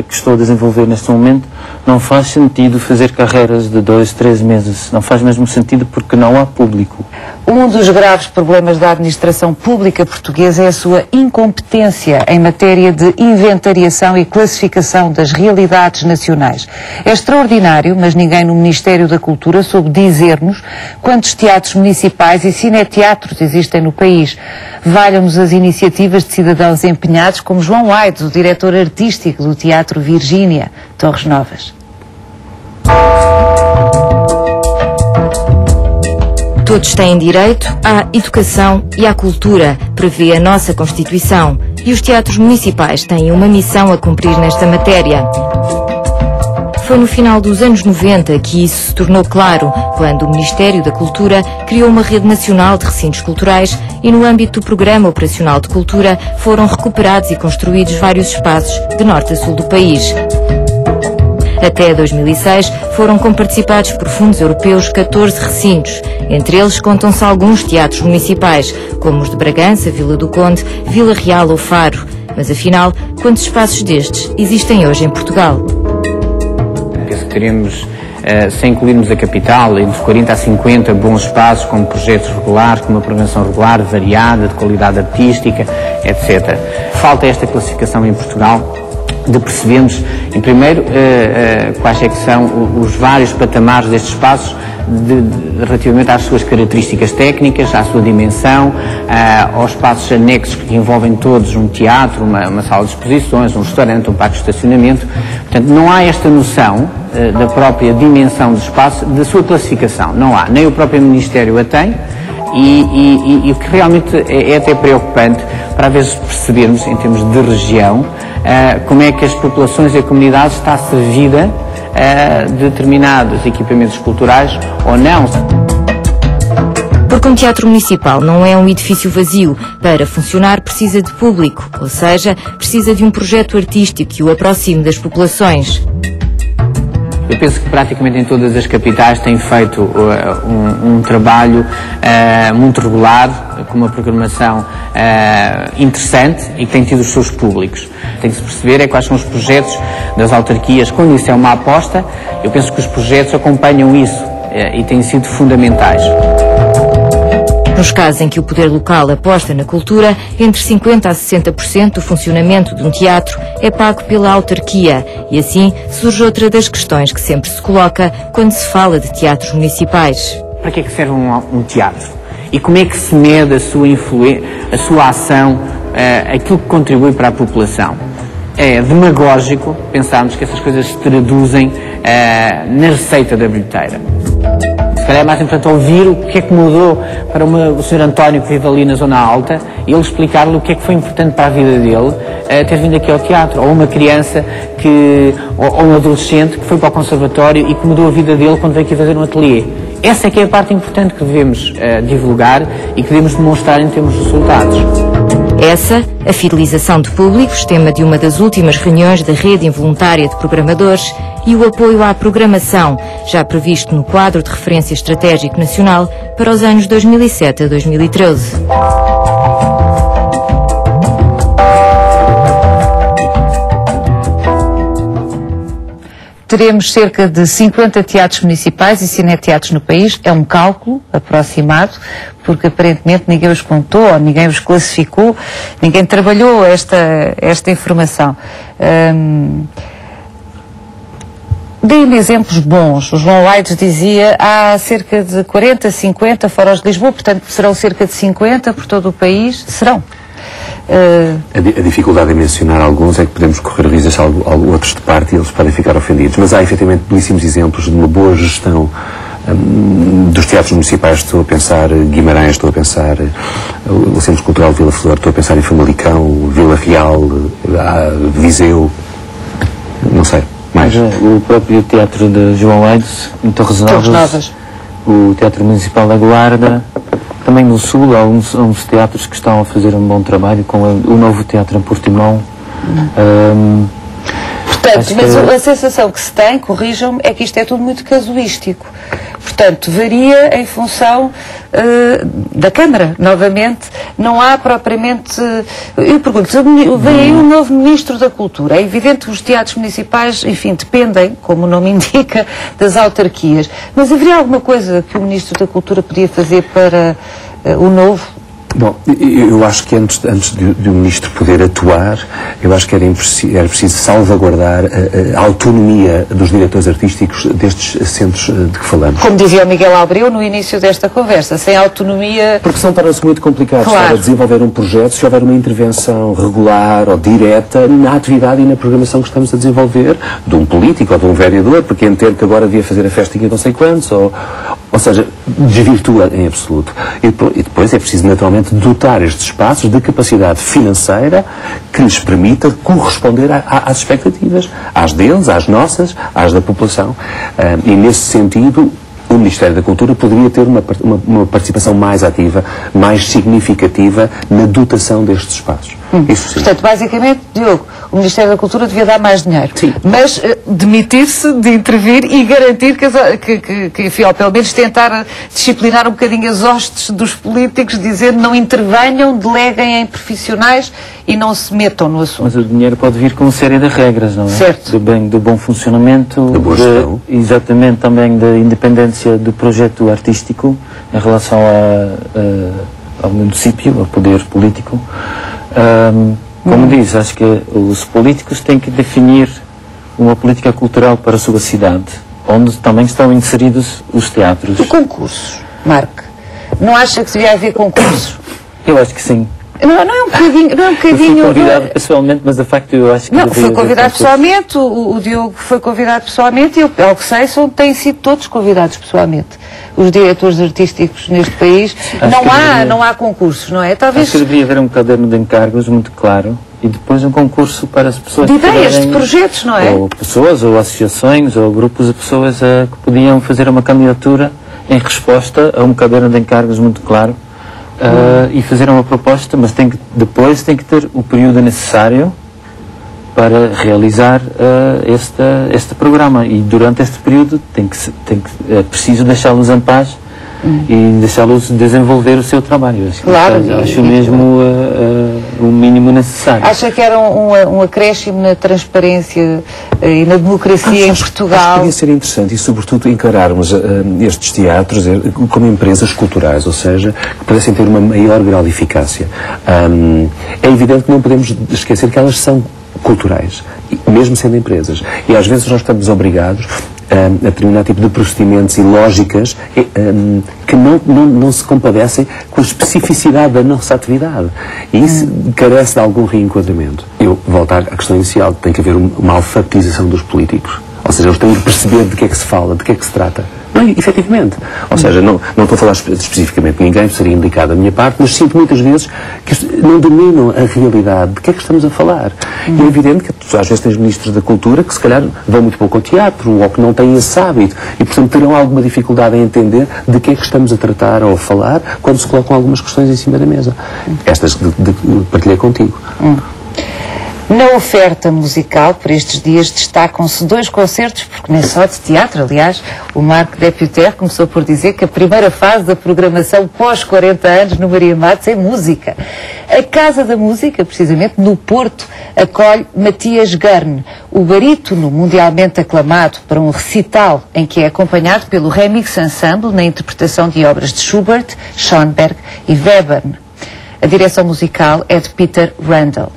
estou a desenvolver neste momento, não faz sentido fazer carreiras de 2, 3 meses. Não faz mesmo sentido porque não há público. Um dos graves problemas da administração pública portuguesa é a sua incompetência em matéria de inventariação e classificação das realidades nacionais. É extraordinário, mas ninguém no Ministério da Cultura soube dizer-nos quantos teatros municipais e cineteatros existem no país. Valham-nos as iniciativas de cidadãos empenhados como João Aides, o diretor artístico do Teatro Virgínia, Torres Novas. Todos têm direito à educação e à cultura, prevê a nossa Constituição, e os teatros municipais têm uma missão a cumprir nesta matéria. Foi no final dos anos 90 que isso se tornou claro, quando o Ministério da Cultura criou uma rede nacional de recintos culturais e, no âmbito do Programa Operacional de Cultura, foram recuperados e construídos vários espaços de norte a sul do país. Até 2006 foram comparticipados por fundos europeus 14 recintos. Entre eles contam-se alguns teatros municipais, como os de Bragança, Vila do Conde, Vila Real ou Faro. Mas afinal, quantos espaços destes existem hoje em Portugal? Penso que teremos, sem incluirmos a capital, entre 40 a 50 bons espaços com projetos regulares, com uma programação regular, variada, de qualidade artística, etc. Falta esta classificação em Portugal, de percebermos, em primeiro, quais é que são os vários patamares destes espaços relativamente às suas características técnicas, à sua dimensão, aos espaços anexos que envolvem todos um teatro, uma sala de exposições, um restaurante, um parque de estacionamento. Portanto, não há esta noção da própria dimensão do espaço, da sua classificação. Não há. Nem o próprio Ministério a tem. E o que realmente é até preocupante, para às vezes percebermos, em termos de região, como é que as populações e a comunidade está servida de determinados equipamentos culturais ou não. Porque um teatro municipal não é um edifício vazio. Para funcionar precisa de público, ou seja, precisa de um projeto artístico que o aproxime das populações. Eu penso que praticamente em todas as capitais tem feito um trabalho muito regular, com uma programação interessante e que tem tido os seus públicos. Tem que se perceber quais são os projetos das autarquias. Quando isso é uma aposta, eu penso que os projetos acompanham isso e têm sido fundamentais. Nos casos em que o poder local aposta na cultura, entre 50% a 60% do funcionamento de um teatro é pago pela autarquia. E assim surge outra das questões que sempre se coloca quando se fala de teatros municipais. Para que é que serve um teatro? E como é que se mede a sua influência, a sua ação, aquilo que contribui para a população? É demagógico pensarmos que essas coisas se traduzem na receita da bilheteira. Se calhar é mais importante ouvir o que é que mudou para o Sr. António, que vive ali na Zona Alta, e ele explicar-lhe o que é que foi importante para a vida dele ter vindo aqui ao teatro. Ou uma criança, ou um adolescente que foi para o conservatório e que mudou a vida dele quando veio aqui fazer um ateliê. Essa é que é a parte importante que devemos divulgar e que devemos demonstrar em termos de resultados. Essa, a fidelização de públicos, tema de uma das últimas reuniões da Rede Involuntária de Programadores, e o apoio à programação, já previsto no Quadro de Referência Estratégico Nacional para os anos 2007 a 2013. Teremos cerca de 50 teatros municipais e cineteatros no país. É um cálculo aproximado, porque aparentemente ninguém os contou, ou ninguém os classificou, ninguém trabalhou esta informação. Deem-me exemplos bons. O João Aides dizia há cerca de 40, 50 fora os de Lisboa, portanto serão cerca de 50 por todo o país. Serão. A dificuldade em mencionar alguns é que podemos correr riscos a outros de parte e eles podem ficar ofendidos. Mas há efetivamente belíssimos exemplos de uma boa gestão dos teatros municipais. Estou a pensar Guimarães, estou a pensar o Centro Cultural de Vila Flor, estou a pensar em Famalicão, Vila Real, Viseu, não sei. Mais. O próprio teatro de João Aides, em Torres Novas, o Teatro Municipal da Guarda, também no Sul há uns teatros que estão a fazer um bom trabalho com o novo teatro em Portimão. Portanto, mas a sensação que se tem, corrijam-me, é que isto é tudo muito casuístico. Portanto, varia em função da Câmara, novamente. Não há propriamente... Eu pergunto, vem aí um novo Ministro da Cultura. É evidente que os teatros municipais, enfim, dependem, como o nome indica, das autarquias. Mas haveria alguma coisa que o Ministro da Cultura podia fazer para o novo? Bom, eu acho que antes de o Ministro poder atuar, eu acho que era preciso salvaguardar a autonomia dos diretores artísticos destes centros de que falamos. Como dizia o Miguel Abreu no início desta conversa, sem autonomia... Porque senão torna-se muito complicado estar a desenvolver um projeto se houver uma intervenção regular ou direta na atividade e na programação que estamos a desenvolver de um político ou de um vereador, porque entende que agora devia fazer a festinha de não sei quantos, ou seja, desvirtua em absoluto. E depois é preciso naturalmente dotar estes espaços de capacidade financeira que lhes permita corresponder às expectativas, às deles, às nossas, às da população. E nesse sentido, o Ministério da Cultura poderia ter uma participação mais ativa, mais significativa na dotação destes espaços. Isso sim. Portanto, basicamente, Diogo, o Ministério da Cultura devia dar mais dinheiro. Sim. Mas demitir-se de intervir e garantir que enfim, ou pelo menos tentar disciplinar um bocadinho as hostes dos políticos, dizendo não intervenham, deleguem em profissionais e não se metam no assunto. Mas o dinheiro pode vir com uma série de regras, não é? Certo. Do bom funcionamento, da boa gestão. Exatamente, também da independência do projeto artístico em relação ao município, ao poder político. Como diz, acho que os políticos têm que definir uma política cultural para a sua cidade, onde também estão inseridos os teatros. O concurso, Marco, não acha que devia haver concurso? Eu acho que sim. Não é um bocadinho... Eu fui convidado pessoalmente, mas de facto eu acho que... Não, foi convidado pessoalmente, o Diogo foi convidado pessoalmente e, ao que sei, têm sido todos convidados pessoalmente. Os diretores artísticos neste país. Não há concursos, não é? Talvez... Acho que deveria haver um caderno de encargos muito claro e depois um concurso para as pessoas... De ideias, de projetos, não é? Ou pessoas, ou associações, ou grupos de pessoas que podiam fazer uma candidatura em resposta a um caderno de encargos muito claro. E fazer uma proposta, mas depois tem que ter o período necessário para realizar este programa, e durante este período é preciso deixá-los em paz e deixá-los desenvolver o seu trabalho. Acho mesmo o mínimo necessário. Acha que era um acréscimo na transparência e na democracia em Portugal? Acho que podia ser interessante e, sobretudo, encararmos estes teatros como empresas culturais, ou seja, que pudessem ter uma maior grau de eficácia. É evidente que não podemos esquecer que elas são culturais, mesmo sendo empresas. E às vezes nós estamos obrigados a determinado tipo de procedimentos e lógicas que não se compadecem com a especificidade da nossa atividade. E isso carece de algum reenquadramento. Eu volto à questão inicial, tem que haver uma alfabetização dos políticos. Ou seja, eles têm de perceber de que é que se fala, de que é que se trata. Não, efetivamente. Ou seja, não estou a falar especificamente de ninguém, seria indicado da minha parte, mas sinto muitas vezes que não dominam a realidade de que é que estamos a falar. E é evidente que tu, às vezes tens ministros da cultura que se calhar vão muito pouco ao teatro ou que não têm esse hábito e, portanto, terão alguma dificuldade em entender de que é que estamos a tratar ou a falar quando se colocam algumas questões em cima da mesa. Estas que partilhei contigo. Na oferta musical, por estes dias, destacam-se 2 concertos, porque nem só de teatro, aliás, o Marco Deputer começou por dizer que a primeira fase da programação pós 40 anos no Maria Matos é música. A Casa da Música, precisamente no Porto, acolhe Matias Garne, o barítono mundialmente aclamado, para um recital em que é acompanhado pelo Remix Ensemble na interpretação de obras de Schubert, Schoenberg e Webern. A direção musical é de Peter Randall.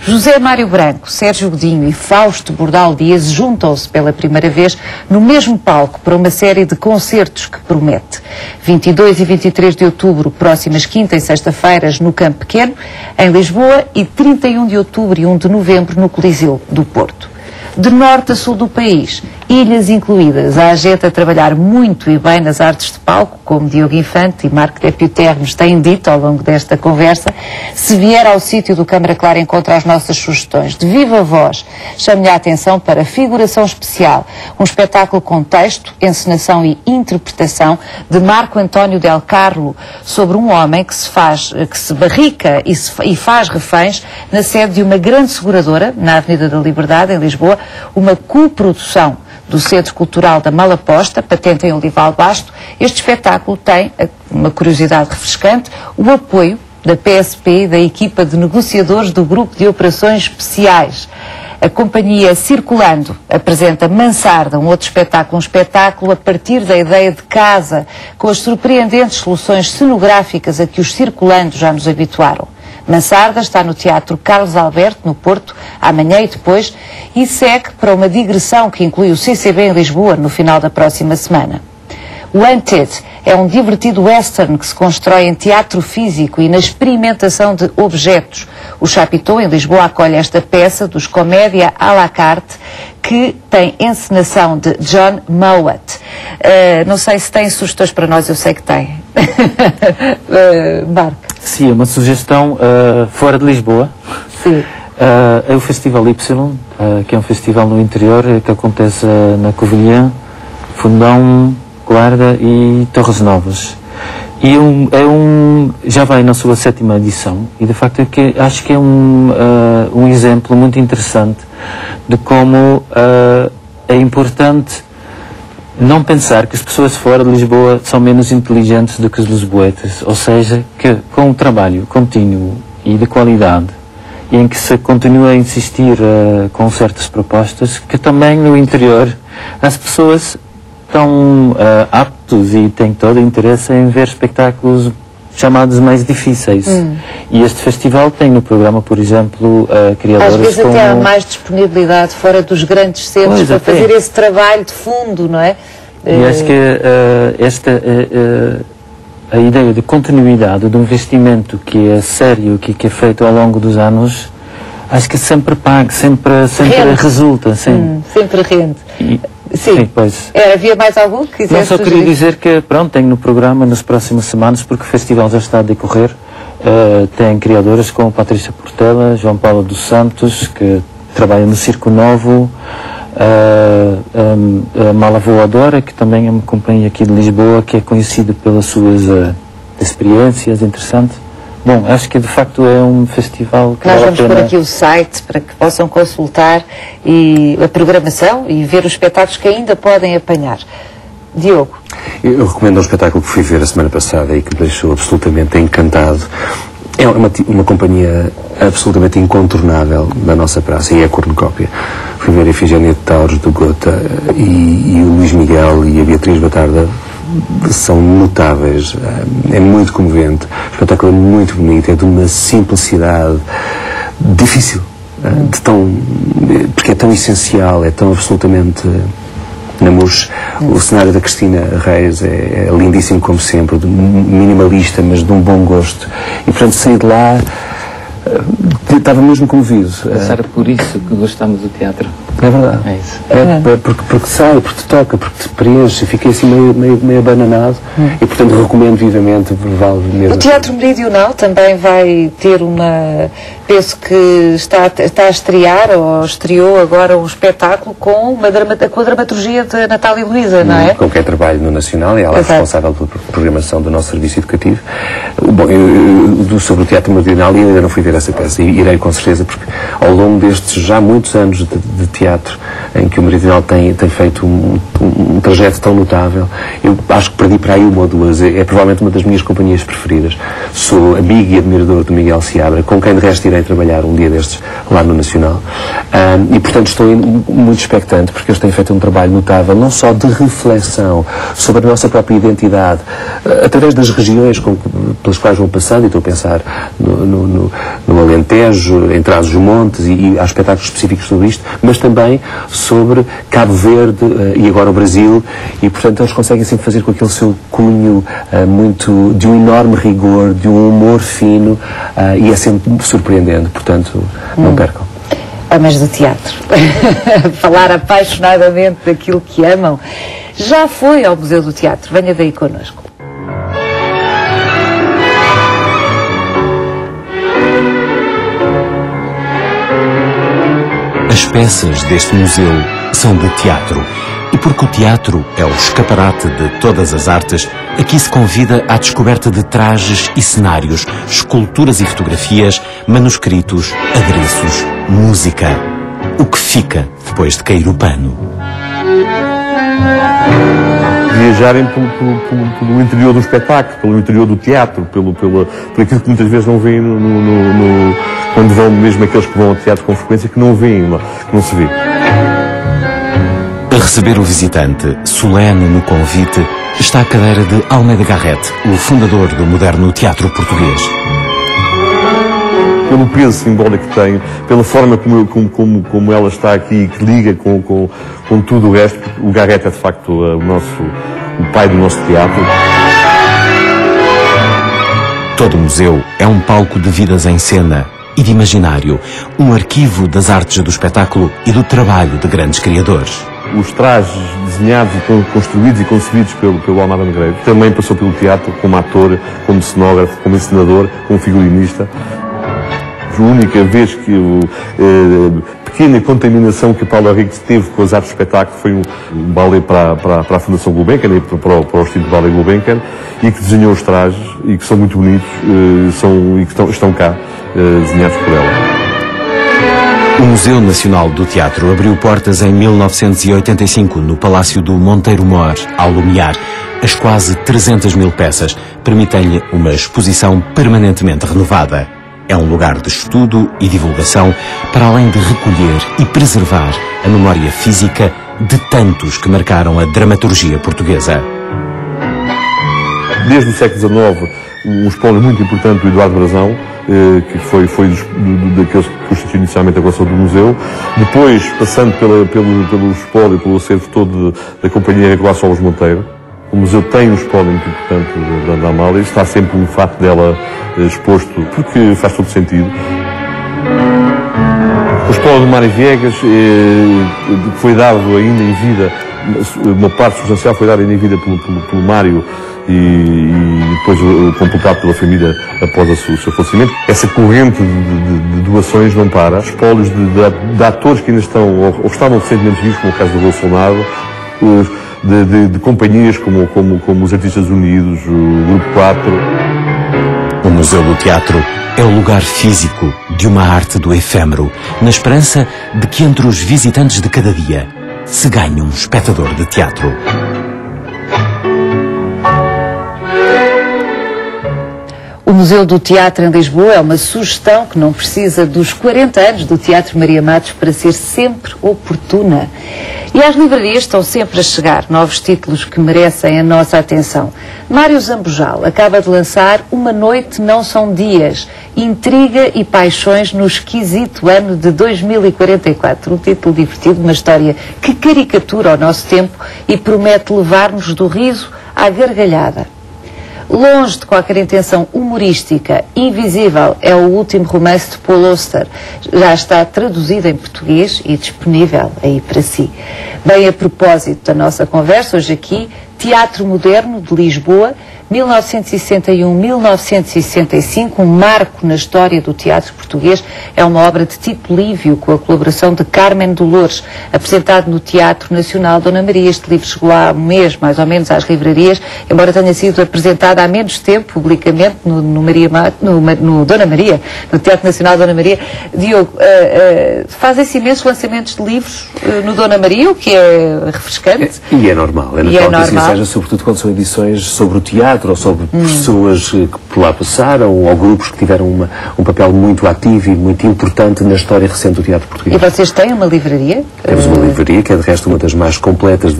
José Mário Branco, Sérgio Godinho e Fausto Bordal Dias juntam-se pela primeira vez no mesmo palco para uma série de concertos que promete. 22 e 23 de outubro, próximas quinta e sexta-feiras no Campo Pequeno, em Lisboa, e 31 de outubro e 1 de novembro no Coliseu do Porto. De norte a sul do país, ilhas incluídas. Há gente a trabalhar muito e bem nas artes de palco, como Diogo Infante e Marco Deputer nos têm dito ao longo desta conversa. Se vier ao sítio do Câmara Clara, encontra as nossas sugestões. De viva voz, chame-lhe a atenção para Figuração Especial, um espetáculo com texto, encenação e interpretação de Marco António Del Carlo, sobre um homem que se barrica e faz reféns na sede de uma grande seguradora, na Avenida da Liberdade, em Lisboa, uma coprodução do Centro Cultural da Malaposta, patente em Olival Basto. Este espetáculo tem, uma curiosidade refrescante, o apoio da PSP e da equipa de negociadores do Grupo de Operações Especiais. A companhia Circulando apresenta Mansarda, um espetáculo a partir da ideia de casa, com as surpreendentes soluções cenográficas a que os Circulando já nos habituaram. Mansarda está no Teatro Carlos Alberto, no Porto, amanhã e depois, e segue para uma digressão que inclui o CCB em Lisboa no final da próxima semana. Wanted é um divertido western que se constrói em teatro físico e na experimentação de objetos. O Chapitão, em Lisboa, acolhe esta peça dos Comédia à la carte, que tem encenação de John Mowat. Não sei se tem sugestões para nós, eu sei que tem. Marco. Sim, uma sugestão fora de Lisboa. Sim. É o Festival Y, que é um festival no interior que acontece na Covilhã, Fundão, Guarda e Torres Novas. E já vai na sua 7ª edição, e de facto acho que é um exemplo muito interessante de como é importante não pensar que as pessoas fora de Lisboa são menos inteligentes do que os lisboetas, ou seja, que com um trabalho contínuo e de qualidade, e em que se continua a insistir com certas propostas, que também no interior as pessoas estão aptos e têm todo o interesse em ver espetáculos chamados mais difíceis. E este festival tem no programa, por exemplo, criadores como... Às vezes até há mais disponibilidade fora dos grandes centros para fazer esse trabalho de fundo, não é? E acho que a ideia de continuidade de um investimento que é sério, que é feito ao longo dos anos, acho que sempre paga, sempre resulta. Sempre rende. Sim, pois. Havia mais algum que quisesse Não, só queria dizer que, pronto, tenho no programa nas próximas semanas, porque o festival já está a decorrer, tem criadoras como Patrícia Portela, João Paulo dos Santos, que trabalha no Circo Novo, a Mala Voadora, que também é uma companhia aqui de Lisboa, que é conhecida pelas suas experiências interessantes. Bom, acho que de facto é um festival que nós vale a vamos pena. pôr aqui o site para que possam consultar e a programação e ver os espetáculos que ainda podem apanhar. Diogo. Eu recomendo um espetáculo que fui ver a semana passada e que me deixou absolutamente encantado. É uma companhia absolutamente incontornável da nossa praça, e é a Cornucópia. Fui ver a Efigénia de Tauros do Gota e o Luís Miguel e a Beatriz Batarda são notáveis, é muito comovente, o espetáculo é muito bonito, é de uma simplicidade difícil, porque é tão essencial, é tão absolutamente namus. O cenário da Cristina Reis é lindíssimo como sempre, minimalista, mas de um bom gosto, e portanto saí de lá, estava mesmo comovido. Era por isso que gostamos do teatro. É verdade. É isso. Porque sai, porque te toca, porque te preenche. Fiquei assim meio abananado e, portanto, recomendo vivamente, vale mesmo. O Teatro Meridional também vai ter penso que está a estrear, ou estreou agora um espetáculo com a dramaturgia de Natália Luísa, não é? Com quem trabalho no Nacional, e ela é responsável pela programação do nosso serviço educativo. Bom, sobre o Teatro Meridional, eu ainda não fui ver essa peça, e irei com certeza, porque ao longo destes já muitos anos de teatro, em que o Meridional tem feito um trajeto tão notável, eu acho que perdi para aí uma ou duas. É provavelmente uma das minhas companhias preferidas. Sou amigo e admirador do Miguel Seabra, com quem de resto irei trabalhar um dia destes lá no Nacional. E portanto estou muito expectante, porque eles têm feito um trabalho notável, não só de reflexão sobre a nossa própria identidade, através das regiões pelas quais vão passando, e estou a pensar no Alentejo, em Trás-os-Montes, e há espetáculos específicos sobre isto, mas também sobre Cabo Verde e agora o Brasil, e portanto eles conseguem sempre fazer com aquele seu cunho de um enorme rigor, de um humor fino, e é sempre surpreendente, portanto não percam. Homens do teatro. Falar apaixonadamente daquilo que amam. Já foi ao Museu do Teatro. Venha daí connosco. As peças deste museu são de teatro. E porque o teatro é o escaparate de todas as artes, aqui se convida à descoberta de trajes e cenários, esculturas e fotografias, manuscritos, adereços, música. O que depois de cair o pano. Viajarem pelo interior do espetáculo, pelo interior do teatro, por aquilo que muitas vezes não veem quando vão, mesmo aqueles que vão ao teatro com frequência, que não veem, que não se vê. A receber o visitante, solene no convite, está a cadeira de Almeida Garrett, o fundador do moderno teatro português. Pelo peso simbólico que tem, pela forma como ela está aqui, que liga com tudo o resto, o Garrett é de facto o pai do nosso teatro. Todo o museu é um palco de vidas em cena e de imaginário, um arquivo das artes do espetáculo e do trabalho de grandes criadores. Os trajes desenhados, construídos e concebidos pelo Almada Negreiro também passou pelo teatro como ator, como cenógrafo, como encenador, como figurinista. A única vez que a pequena contaminação que a Paula Henriques teve com as artes de espetáculo foi um balé para a Fundação Gulbenkian, para o Instituto Ballet Gulbenkian, e que desenhou os trajes e que são muito bonitos e que estão cá, desenhados por ela. O Museu Nacional do Teatro abriu portas em 1985 no Palácio do Monteiro Mor, ao Lumiar. As quase 300 mil peças permitem-lhe uma exposição permanentemente renovada. É um lugar de estudo e divulgação, para além de recolher e preservar a memória física de tantos que marcaram a dramaturgia portuguesa. Desde o século XIX, um espólio muito importante do Eduardo Brazão, que foi daqueles que constituiu inicialmente a coleção do museu. Depois, passando pelo espólio, pelo acervo todo da Companhia Regular Solos Monteiro. O museu tem um espólio muito importante da Amália, está sempre um fato dela exposto, porque faz todo sentido. O espólio do Mário Viegas foi dado ainda em vida, uma parte substancial foi dada ainda em vida pelo Mário e depois completado pela família após o seu falecimento. Essa corrente de doações não para. Espólios de atores que ainda estão ou estavam recentemente vivos, como o caso do Bolsonaro, de companhias como os Artistas Unidos, o Grupo 4. O Museu do Teatro é o lugar físico de uma arte do efêmero, na esperança de que entre os visitantes de cada dia se ganhe um espectador de teatro. O Museu do Teatro em Lisboa é uma sugestão que não precisa dos 40 anos do Teatro Maria Matos para ser sempre oportuna. E às livrarias estão sempre a chegar novos títulos que merecem a nossa atenção. Mário Zambojal acaba de lançar Uma Noite Não São Dias, Intriga e Paixões no Esquisito Ano de 2044. Um título divertido, uma história que caricatura o nosso tempo e promete levar-nos do riso à gargalhada. Longe de qualquer intenção humorística, Invisível é o último romance de Paul Auster. Já está traduzido em português e disponível aí para si. Bem, a propósito da nossa conversa, hoje aqui, Teatro Moderno de Lisboa, 1961-1965, um marco na história do teatro português. É uma obra de Tito Lívio, com a colaboração de Carmen Dolores, apresentado no Teatro Nacional Dona Maria. Este livro chegou há um mês, mais ou menos, às livrarias, embora tenha sido apresentado há menos tempo, publicamente, no Dona Maria, no Teatro Nacional Dona Maria. Diogo, fazem-se imensos lançamentos de livros no Dona Maria, o que é refrescante. E é normal, que assim seja, sobretudo quando são edições sobre o teatro, ou sobre pessoas que por lá passaram, ou grupos que tiveram um papel muito ativo e muito importante na história recente do teatro português. E vocês têm uma livraria? Temos uma livraria, que é de resto uma das mais completas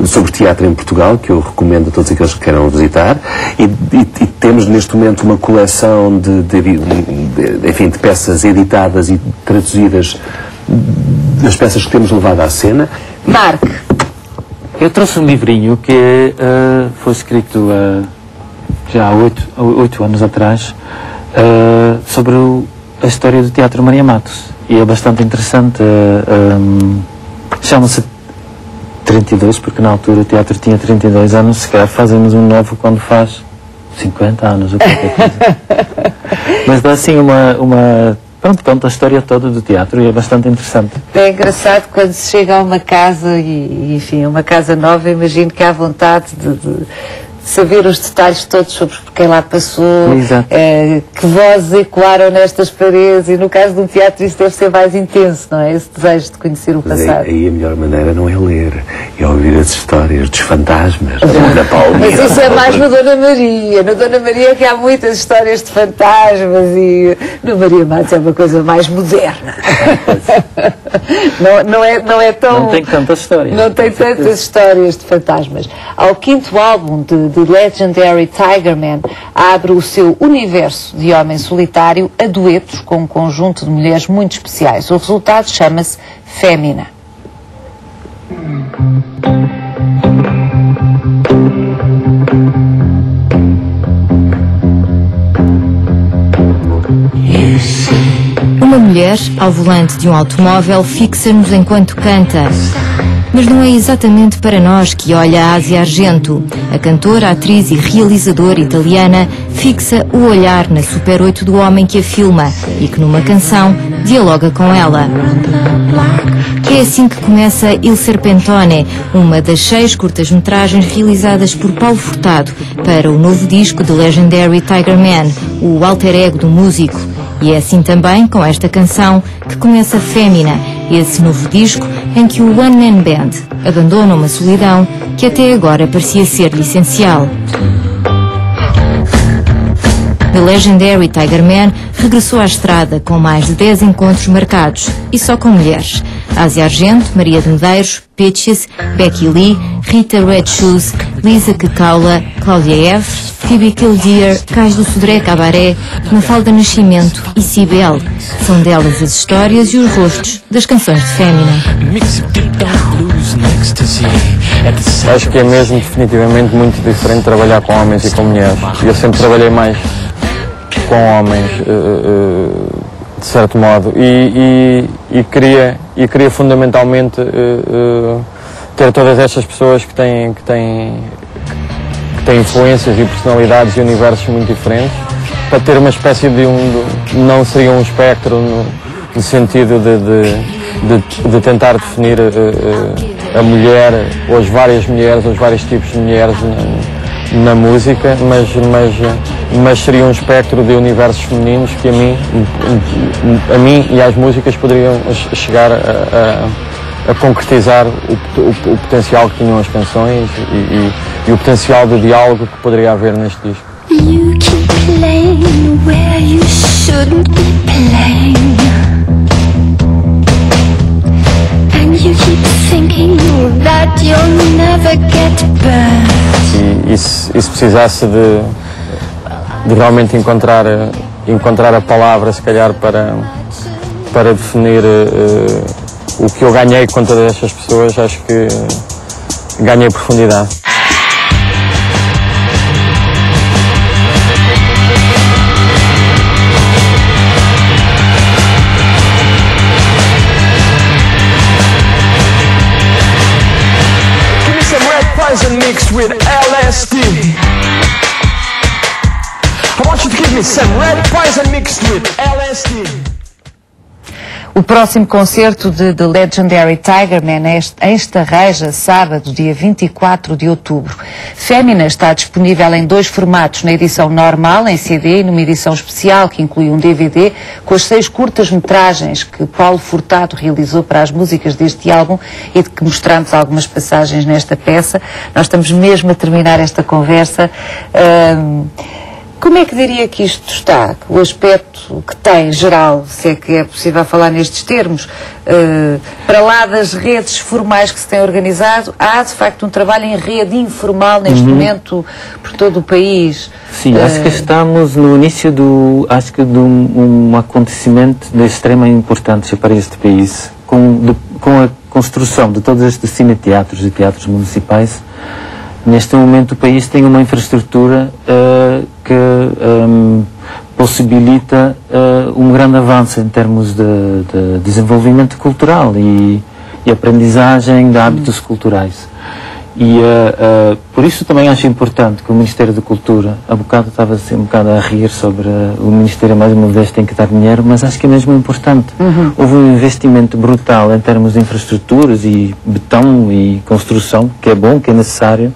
sobre teatro em Portugal, que eu recomendo a todos aqueles que queiram visitar, e temos neste momento uma coleção de peças editadas e traduzidas das peças que temos levado à cena. Marc, eu trouxe um livrinho que foi escrito já há 8 anos atrás sobre a história do Teatro Maria Matos. E é bastante interessante. Chama-se 32, porque na altura o teatro tinha 32 anos. Se calhar fazemos um novo quando faz 50 anos ou qualquer coisa. Mas dá assim pronto, conta a história toda do teatro e é bastante interessante. É engraçado quando se chega a uma casa e enfim, uma casa nova, imagino que há vontade de saber os detalhes todos sobre quem lá passou, que vozes ecoaram nestas paredes, e no caso de um teatro isso deve ser mais intenso, não é? Esse desejo de conhecer o passado. Aí a melhor maneira não é ler, é ouvir as histórias dos fantasmas da Palmira. Mas isso é mais no Dona Maria. No Dona Maria que há muitas histórias de fantasmas, e no Maria Matos é uma coisa mais moderna. não é tão... Não tem tantas histórias. Não tem tantas histórias de fantasmas. Ao quinto álbum de Legendary Tigerman, abre o seu universo de homem solitário a duetos com um conjunto de mulheres muito especiais. O resultado chama-se Fémina. Uma mulher ao volante de um automóvel fixa-nos enquanto canta. Mas não é exatamente para nós que olha a Asia Argento. A cantora, atriz e realizadora italiana fixa o olhar na Super 8 do homem que a filma e que numa canção dialoga com ela. É assim que começa Il Serpentone, uma das 6 curtas-metragens realizadas por Paulo Furtado para o novo disco de Legendary Tigerman, o alter ego do músico. E é assim também com esta canção que começa Fémina, esse novo disco em que o One Man Band abandona uma solidão que até agora parecia ser essencial. The Legendary Tigerman regressou à estrada com mais de 10 encontros marcados, e só com mulheres. Asia Argento, Maria de Medeiros, Peaches, Becky Lee, Rita Red Shoes, Lisa Kekaula, Cláudia F., Phoebe Killdeer, Cais do Sodré Cabaré, Mafalda Nascimento e Cibele. São delas as histórias e os rostos das canções de Fémina. Acho que é mesmo definitivamente muito diferente trabalhar com homens e com mulheres. Eu sempre trabalhei mais com homens, de certo modo, e queria fundamentalmente ter todas estas pessoas que têm influências e personalidades e universos muito diferentes, para ter uma espécie não seria um espectro no sentido de tentar definir a mulher, ou as várias mulheres, ou os vários tipos de mulheres na música, mas seria um espectro de universos femininos que a mim e às músicas poderiam chegar a concretizar o potencial que tinham as canções e o potencial de diálogo que poderia haver neste disco. You keep playing where you shouldn't be playing. And you keep thinking that you'll never get burned. E se precisasse de realmente encontrar a palavra, se calhar, para definir o que eu ganhei com todas estas pessoas, acho que ganhei profundidade. Give me some red poison mixed with LSD. I want you to give me some red poison mixed with LSD. O próximo concerto de The Legendary Tigerman é em Estarreja, sábado, dia 24 de outubro. Fémina está disponível em 2 formatos, na edição normal, em CD, e numa edição especial, que inclui um DVD, com as 6 curtas-metragens que Paulo Furtado realizou para as músicas deste álbum e de que mostramos algumas passagens nesta peça. Nós estamos mesmo a terminar esta conversa. Como é que diria que isto está? O aspecto que tem, geral, se é que é possível falar nestes termos, para lá das redes formais que se têm organizado, há de facto um trabalho em rede informal neste momento por todo o país? Sim, acho que estamos no início de um acontecimento de extrema importância para este país, com a construção de todos estes cineteatros e teatros municipais. Neste momento o país tem uma infraestrutura que possibilita um grande avanço em termos de desenvolvimento cultural e aprendizagem de hábitos culturais. E por isso também acho importante que o Ministério da Cultura, há bocado estava assim um bocado a rir sobre o Ministério mais uma vez tem que dar dinheiro, mas acho que é mesmo importante. Houve um investimento brutal em termos de infraestruturas e betão e construção, que é bom, que é necessário,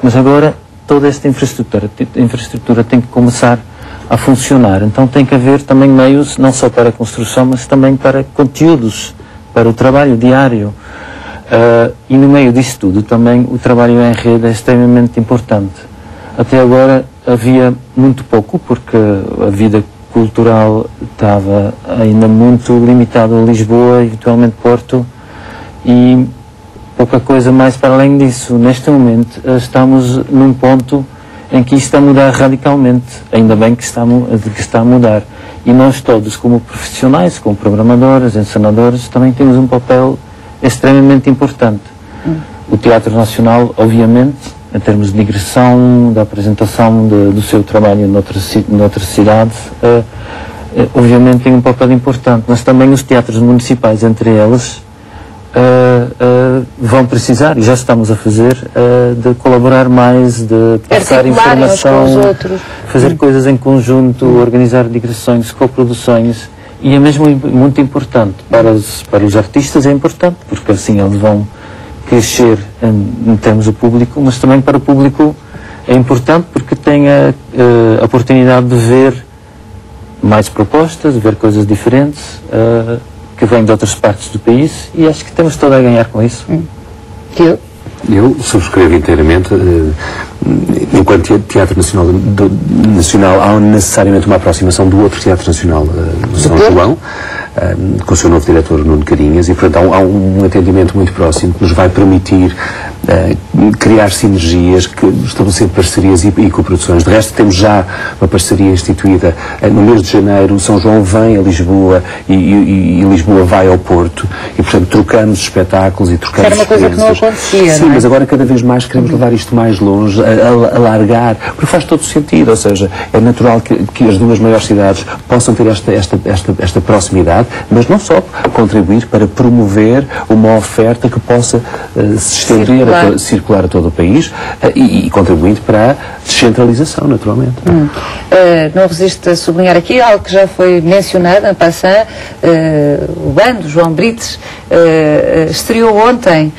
mas agora toda esta infraestrutura tem que começar a funcionar. Então tem que haver também meios, não só para a construção, mas também para conteúdos, para o trabalho diário. E no meio disso tudo também o trabalho em rede é extremamente importante. Até agora havia muito pouco, porque a vida cultural estava ainda muito limitada a Lisboa, eventualmente Porto, e pouca coisa mais para além disso. Neste momento estamos num ponto em que isto está a mudar radicalmente, ainda bem que está a mudar. E nós todos, como profissionais, como programadores, encenadores, também temos um papel extremamente importante. O Teatro Nacional, obviamente, em termos de digressão, da apresentação do seu trabalho noutras cidades, obviamente tem um papel importante, mas também os teatros municipais, entre eles, vão precisar, e já estamos a fazer, de colaborar mais, de passar informação, fazer coisas em conjunto, organizar digressões, coproduções. E é mesmo muito importante para os artistas, é importante, porque assim eles vão crescer em termos do público, mas também para o público é importante porque tem a oportunidade de ver mais propostas, de ver coisas diferentes que vêm de outras partes do país, e acho que temos todo a ganhar com isso. Eu subscrevo inteiramente. Enquanto Teatro Nacional há necessariamente uma aproximação do outro Teatro Nacional de São João, com o seu novo diretor Nuno Carinhas, e portanto há um atendimento muito próximo que nos vai permitir criar sinergias, estabelecer parcerias e coproduções. De resto, temos já uma parceria instituída. No mês de janeiro, São João vem a Lisboa e Lisboa vai ao Porto, e portanto trocamos espetáculos e trocamos experiências. Era uma coisa que não acontecia, sim, não é? Mas agora cada vez mais queremos levar isto mais longe, alargar, porque faz todo sentido, ou seja, é natural que as duas maiores cidades possam ter esta proximidade, mas não só contribuir para promover uma oferta que possa se estender, circular a todo o país e contribuindo para a descentralização, naturalmente. Não resisto a sublinhar aqui algo que já foi mencionado em passant. O bando, João Brites, estreou ontem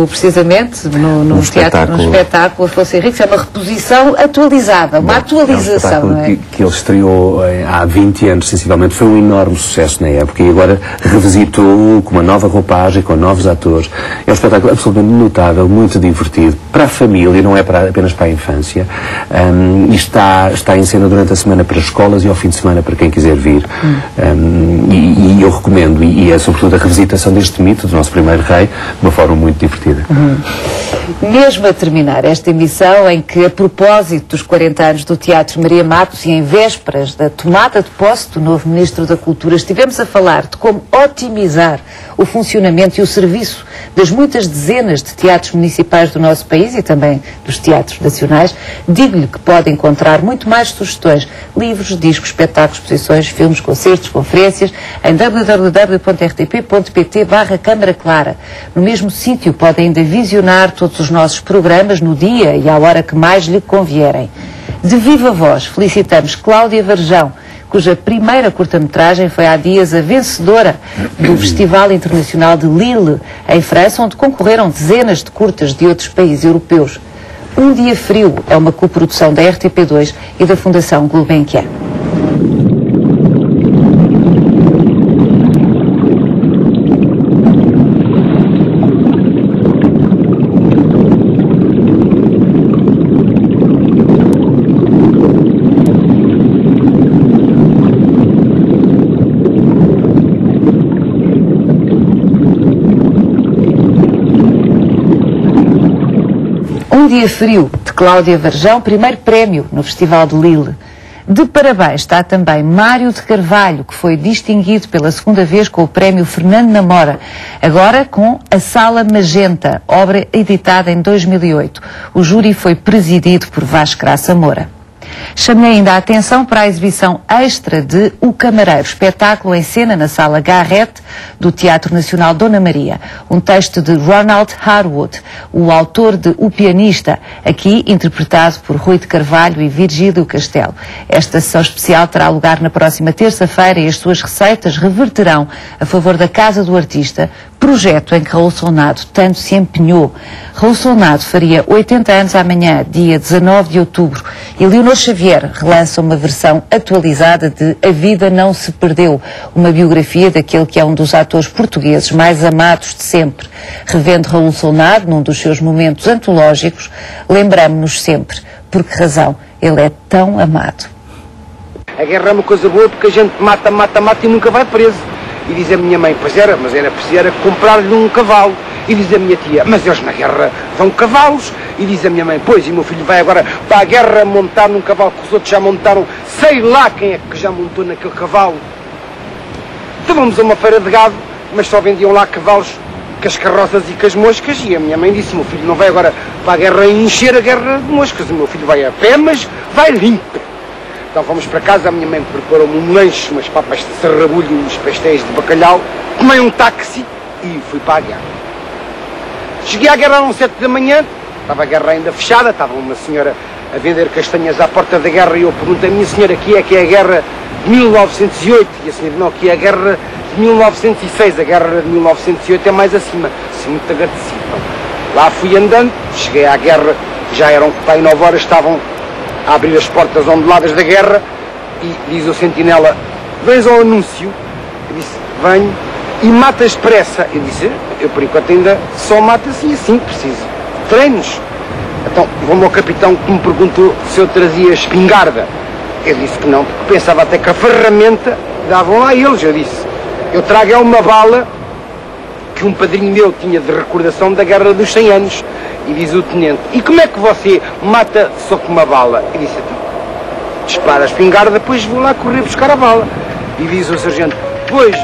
precisamente no espetáculo Afonso Henriques. É uma reposição atualizada, uma atualização, não é? Que ele estreou há 20 anos, sensivelmente, foi um enorme sucesso na época, e agora revisitou com uma nova roupagem, com novos atores. É um espetáculo absolutamente notável, muito divertido, para a família, não é apenas para a infância, e está em cena durante a semana para escolas e ao fim de semana para quem quiser vir. E eu recomendo, e é sobretudo a revisitação deste mito do nosso primeiro rei, de uma forma muito divertida. Mesmo a terminar esta emissão, em que, a propósito dos 40 anos do Teatro Maria Matos e em vésperas da tomada de posse do novo Ministro da Cultura, estivemos a falar de como otimizar o funcionamento e o serviço das muitas dezenas de teatros municipais do nosso país e também dos teatros nacionais. Digo-lhe que pode encontrar muito mais sugestões, livros, discos, espetáculos, exposições, filmes, concertos, conferências, em www.rtp.pt/Câmara Clara. No mesmo sítio pode ainda visionar todos os nossos programas no dia e à hora que mais lhe convierem. De viva voz, felicitamos Cláudia Varjão, cuja primeira curta-metragem foi há dias a vencedora do Festival Internacional de Lille, em França, onde concorreram dezenas de curtas de outros países europeus. Um Dia Frio é uma coprodução da RTP2 e da Fundação Gulbenkian. Um Dia Frio, de Cláudia Varjão, primeiro prémio no Festival de Lille. De parabéns está também Mário de Carvalho, que foi distinguido pela segunda vez com o prémio Fernando Namora, agora com A Sala Magenta, obra editada em 2008. O júri foi presidido por Vasco Graça Moura. Chamei ainda a atenção para a exibição extra de O Camareiro, espetáculo em cena na Sala Garrett do Teatro Nacional Dona Maria. Um texto de Ronald Harwood, o autor de O Pianista, aqui interpretado por Rui de Carvalho e Virgílio Castelo. Esta sessão especial terá lugar na próxima terça-feira e as suas receitas reverterão a favor da Casa do Artista, projeto em que Raul Solnado tanto se empenhou. Raul Solnado faria 80 anos amanhã, dia 19 de outubro, e Leonor Xavier relança uma versão atualizada de A Vida Não Se Perdeu, uma biografia daquele que é um dos atores portugueses mais amados de sempre. Revendo Raul Solnado num dos seus momentos antológicos, lembramos-nos sempre por que razão ele é tão amado. A guerra é uma coisa boa porque a gente mata e nunca vai preso. E diz a minha mãe, pois era, mas era preciso comprar-lhe um cavalo. E diz a minha tia, mas eles na guerra vão cavalos. E diz a minha mãe, pois, e o meu filho vai agora para a guerra montar num cavalo que os outros já montaram. Sei lá quem é que já montou naquele cavalo. Então vamos a uma feira de gado, mas só vendiam lá cavalos com as carroças e com as moscas. E a minha mãe disse, meu filho não vai agora para a guerra encher a guerra de moscas. O meu filho vai a pé, mas vai limpo. Então fomos para casa, a minha mãe preparou-me um lanche, umas papas de sarrabulho e uns pastéis de bacalhau, tomei um táxi e fui para a guerra. Cheguei à guerra às 7 da manhã, estava a guerra ainda fechada, estava uma senhora a vender castanhas à porta da guerra e eu perguntei, minha senhora, aqui é que é a guerra de 1908? E a senhora, não, aqui é a guerra de 1906, a guerra de 1908 é mais acima. Assim, muito agradecido. Lá fui andando, cheguei à guerra, já eram para aí 9 horas, estavam a abrir as portas onduladas da guerra e diz o sentinela, vens ao anúncio? Eu disse, venho, e matas depressa. Eu disse, eu por enquanto ainda só mato assim, preciso de treinos. Então vou-me ao capitão que me perguntou se eu trazia espingarda. Eu disse que não, porque pensava até que a ferramenta davam lá eles. Eu disse, eu trago é uma bala que um padrinho meu tinha de recordação da Guerra dos 100 anos. E diz o tenente, e como é que você mata só com uma bala? E disse, então, dispara a espingarda, depois vou lá correr buscar a bala. E diz o sargento, pois,